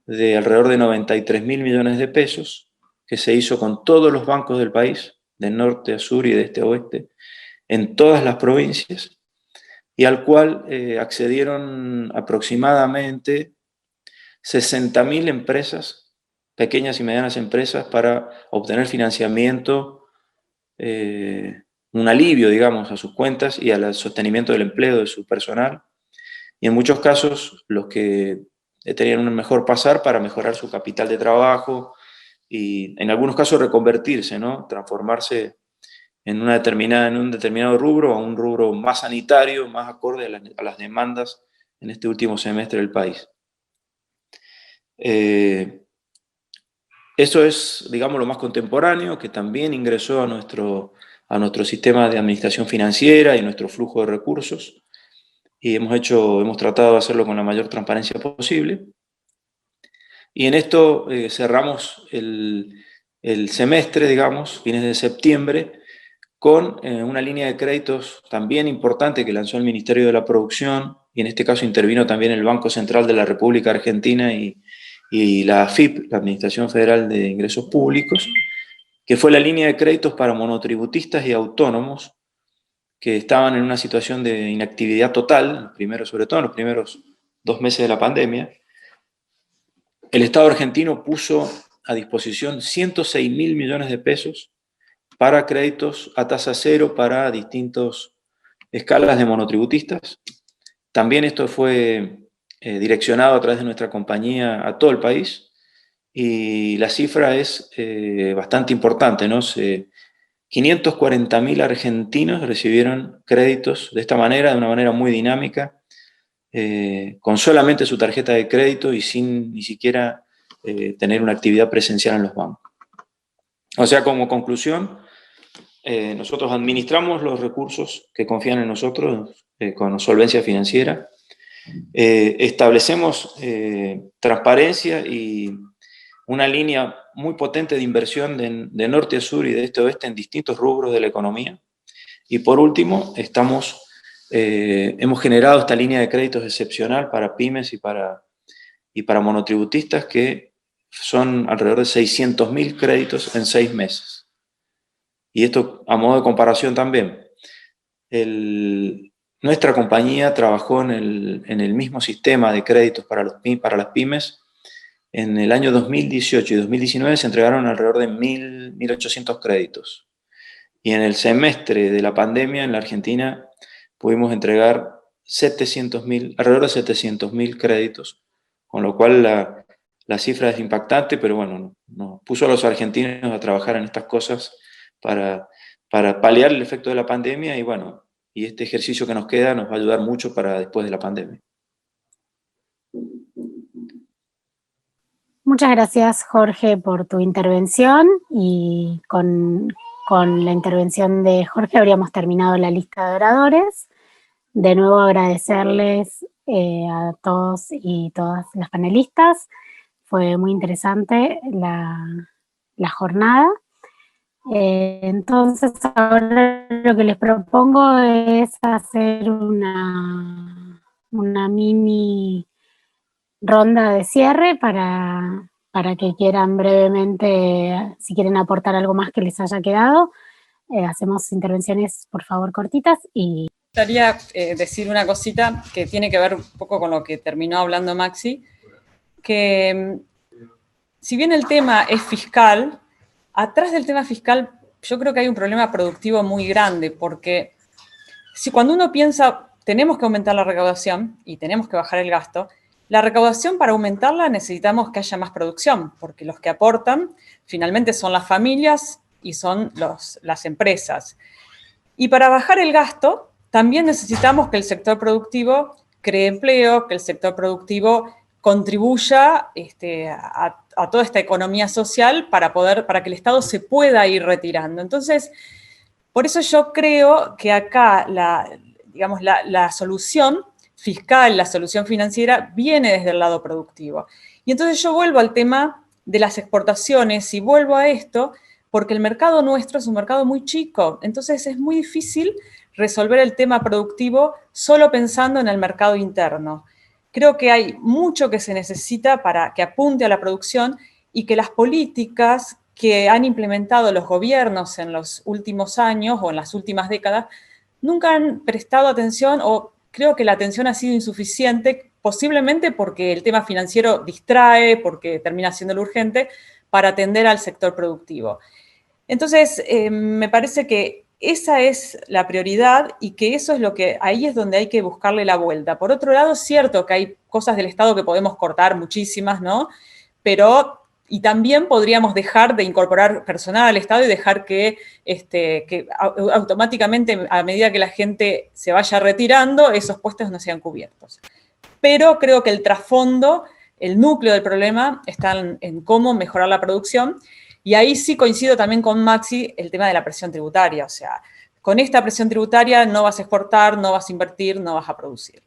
de alrededor de 93.000 millones de pesos, que se hizo con todos los bancos del país, de norte a sur y de este a oeste, en todas las provincias, y al cual accedieron aproximadamente 60.000 empresas, pequeñas y medianas empresas, para obtener financiamiento, un alivio, digamos, a sus cuentas y al sostenimiento del empleo de su personal, y en muchos casos los que tenían un mejor pasar para mejorar su capital de trabajo, y en algunos casos reconvertirse, ¿no? Transformarse en un determinado rubro, a un rubro más sanitario, más acorde a las demandas en este último semestre del país. Eso es, digamos, lo más contemporáneo, que también ingresó a nuestro sistema de administración financiera y nuestro flujo de recursos, y hemos tratado de hacerlo con la mayor transparencia posible. Y en esto cerramos el semestre, digamos, fines de septiembre, con una línea de créditos también importante que lanzó el Ministerio de la Producción, y en este caso intervino también el Banco Central de la República Argentina y la AFIP, la Administración Federal de Ingresos Públicos, que fue la línea de créditos para monotributistas y autónomos que estaban en una situación de inactividad total, sobre todo en los primeros 2 meses de la pandemia. El Estado argentino puso a disposición 106.000 millones de pesos para créditos a tasa cero para distintas escalas de monotributistas. También esto fue direccionado a través de nuestra compañía a todo el país, y la cifra es bastante importante, ¿no? 540.000 argentinos recibieron créditos de esta manera, de una manera muy dinámica, con solamente su tarjeta de crédito y sin ni siquiera tener una actividad presencial en los bancos. O sea, como conclusión, nosotros administramos los recursos que confían en nosotros con solvencia financiera, establecemos transparencia y una línea muy potente de inversión de norte a sur y de este a oeste en distintos rubros de la economía. Y por último, hemos generado esta línea de créditos excepcional para pymes y para monotributistas, que son alrededor de 600.000 créditos en 6 meses. Y esto, a modo de comparación también, nuestra compañía trabajó en el mismo sistema de créditos para las pymes. En el año 2018 y 2019 se entregaron alrededor de 1.800 créditos. Y en el semestre de la pandemia en la Argentina pudimos entregar alrededor de 700.000 créditos, con lo cual la cifra es impactante, pero bueno, nos puso a los argentinos a trabajar en estas cosas para paliar el efecto de la pandemia, y bueno, y este ejercicio que nos queda nos va a ayudar mucho para después de la pandemia. Muchas gracias, Jorge, por tu intervención, y con la intervención de Jorge habríamos terminado la lista de oradores. De nuevo agradecerles a todos y todas las panelistas. Fue muy interesante la jornada. Entonces ahora lo que les propongo es hacer una mini ronda de cierre para que quieran brevemente, si quieren aportar algo más que les haya quedado. Hacemos intervenciones, por favor, cortitas. Y me gustaría decir una cosita que tiene que ver un poco con lo que terminó hablando Maxi, que si bien el tema es fiscal, atrás del tema fiscal yo creo que hay un problema productivo muy grande, porque si cuando uno piensa tenemos que aumentar la recaudación y tenemos que bajar el gasto, la recaudación, para aumentarla necesitamos que haya más producción, porque los que aportan finalmente son las familias y son las empresas. Y para bajar el gasto también necesitamos que el sector productivo cree empleo, que el sector productivo contribuya a toda esta economía social para que el Estado se pueda ir retirando. Entonces, por eso yo creo que acá la solución fiscal, la solución financiera viene desde el lado productivo. Y entonces yo vuelvo al tema de las exportaciones, y vuelvo a esto porque el mercado nuestro es un mercado muy chico, entonces es muy difícil resolver el tema productivo solo pensando en el mercado interno. Creo que hay mucho que se necesita para que apunte a la producción, y que las políticas que han implementado los gobiernos en los últimos años o en las últimas décadas nunca han prestado atención, o creo que la atención ha sido insuficiente, posiblemente porque el tema financiero distrae, porque termina siendo lo urgente, para atender al sector productivo. Entonces, me parece que esa es la prioridad, y que eso es ahí es donde hay que buscarle la vuelta. Por otro lado, es cierto que hay cosas del Estado que podemos cortar, muchísimas, ¿no? Pero Y también podríamos dejar de incorporar personal al Estado y dejar que automáticamente, a medida que la gente se vaya retirando, esos puestos no sean cubiertos. Pero creo que el trasfondo, el núcleo del problema, está en cómo mejorar la producción. Y ahí sí coincido también con Maxi el tema de la presión tributaria. O sea, con esta presión tributaria no vas a exportar, no vas a invertir, no vas a producir.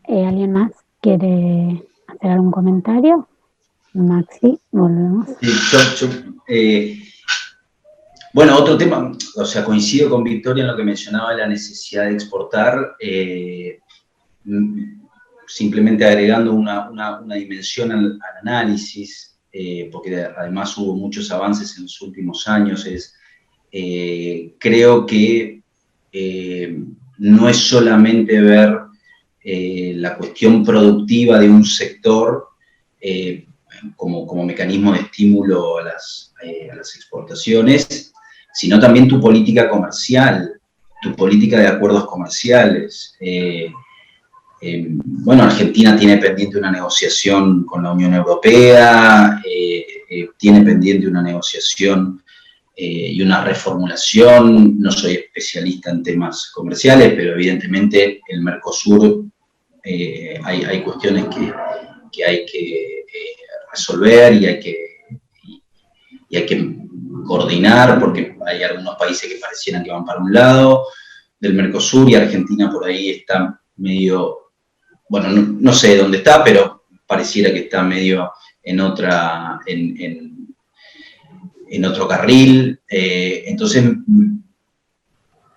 ¿Alguien más quiere hacer algún comentario? Maxi, volvemos. Bueno, otro tema, o sea, coincido con Victoria en lo que mencionaba de la necesidad de exportar, simplemente agregando una dimensión al análisis, porque además hubo muchos avances en los últimos años, creo que no es solamente ver la cuestión productiva de un sector como mecanismo de estímulo a las exportaciones, sino también tu política comercial, tu política de acuerdos comerciales. Bueno, Argentina tiene pendiente una negociación con la Unión Europea, tiene pendiente una negociación y una reformulación. No soy especialista en temas comerciales, pero evidentemente el Mercosur hay cuestiones que hay que resolver y hay que coordinar, porque hay algunos países que parecieran que van para un lado del Mercosur y Argentina por ahí está medio, bueno, no sé dónde está, pero pareciera que está medio en otro carril. Entonces,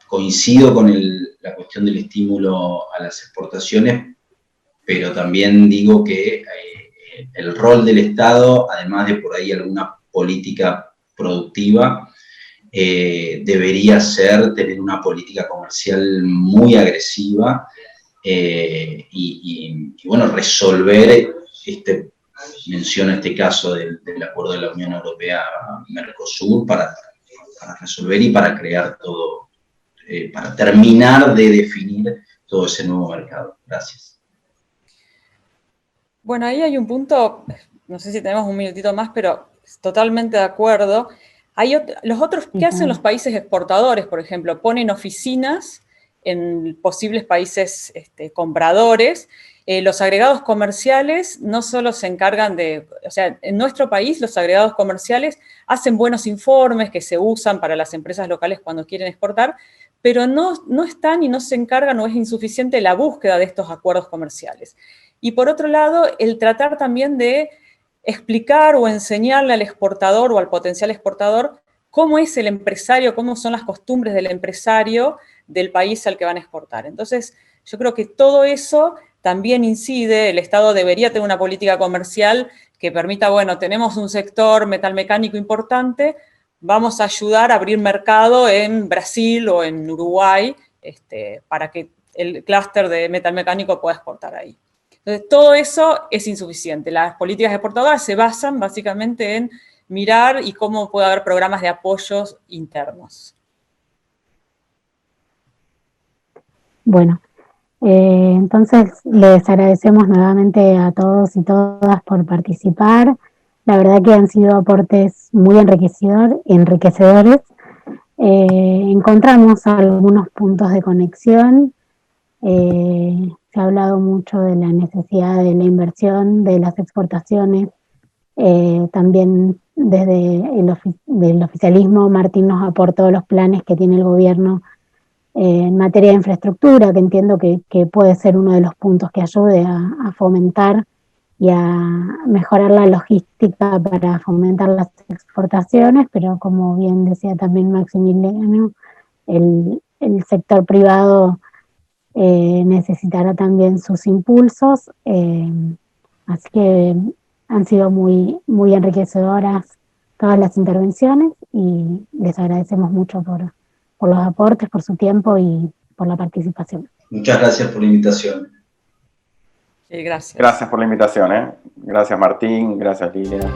coincido con la cuestión del estímulo a las exportaciones, pero también digo que el rol del Estado, además de por ahí alguna política productiva, debería ser tener una política comercial muy agresiva y bueno, resolver, menciono este caso del acuerdo de la Unión Europea-Mercosur para resolver y para crear todo, para terminar de definir todo ese nuevo mercado. Gracias. Bueno, ahí hay un punto, no sé si tenemos un minutito más, pero totalmente de acuerdo. Los otros, ¿qué hacen los países exportadores, por ejemplo? Ponen oficinas en posibles países compradores. Los agregados comerciales no solo se encargan o sea, en nuestro país los agregados comerciales hacen buenos informes que se usan para las empresas locales cuando quieren exportar, pero no están y no se encargan o es insuficiente la búsqueda de estos acuerdos comerciales. Y por otro lado, el tratar también de explicar o enseñarle al exportador o al potencial exportador cómo es el empresario, cómo son las costumbres del empresario del país al que van a exportar. Entonces, yo creo que todo eso también incide. El Estado debería tener una política comercial que permita, bueno, tenemos un sector metalmecánico importante, vamos a ayudar a abrir mercado en Brasil o en Uruguay para que el clúster de metalmecánico pueda exportar ahí. Entonces, todo eso es insuficiente. Las políticas exportadoras se basan básicamente en mirar y cómo puede haber programas de apoyos internos. Bueno, entonces les agradecemos nuevamente a todos y todas por participar. La verdad que han sido aportes muy enriquecedores. Encontramos algunos puntos de conexión. Se ha hablado mucho de la necesidad de la inversión, de las exportaciones. También desde el oficialismo, Martín nos aportó los planes que tiene el gobierno en materia de infraestructura, que entiendo que puede ser uno de los puntos que ayude a fomentar y a mejorar la logística para fomentar las exportaciones, pero como bien decía también Maximiliano, el sector privado necesitará también sus impulsos, así que han sido muy, muy enriquecedoras todas las intervenciones y les agradecemos mucho por los aportes, por su tiempo y por la participación. Muchas gracias por la invitación. Sí, gracias. Gracias por la invitación. Gracias Martín, gracias Lilia.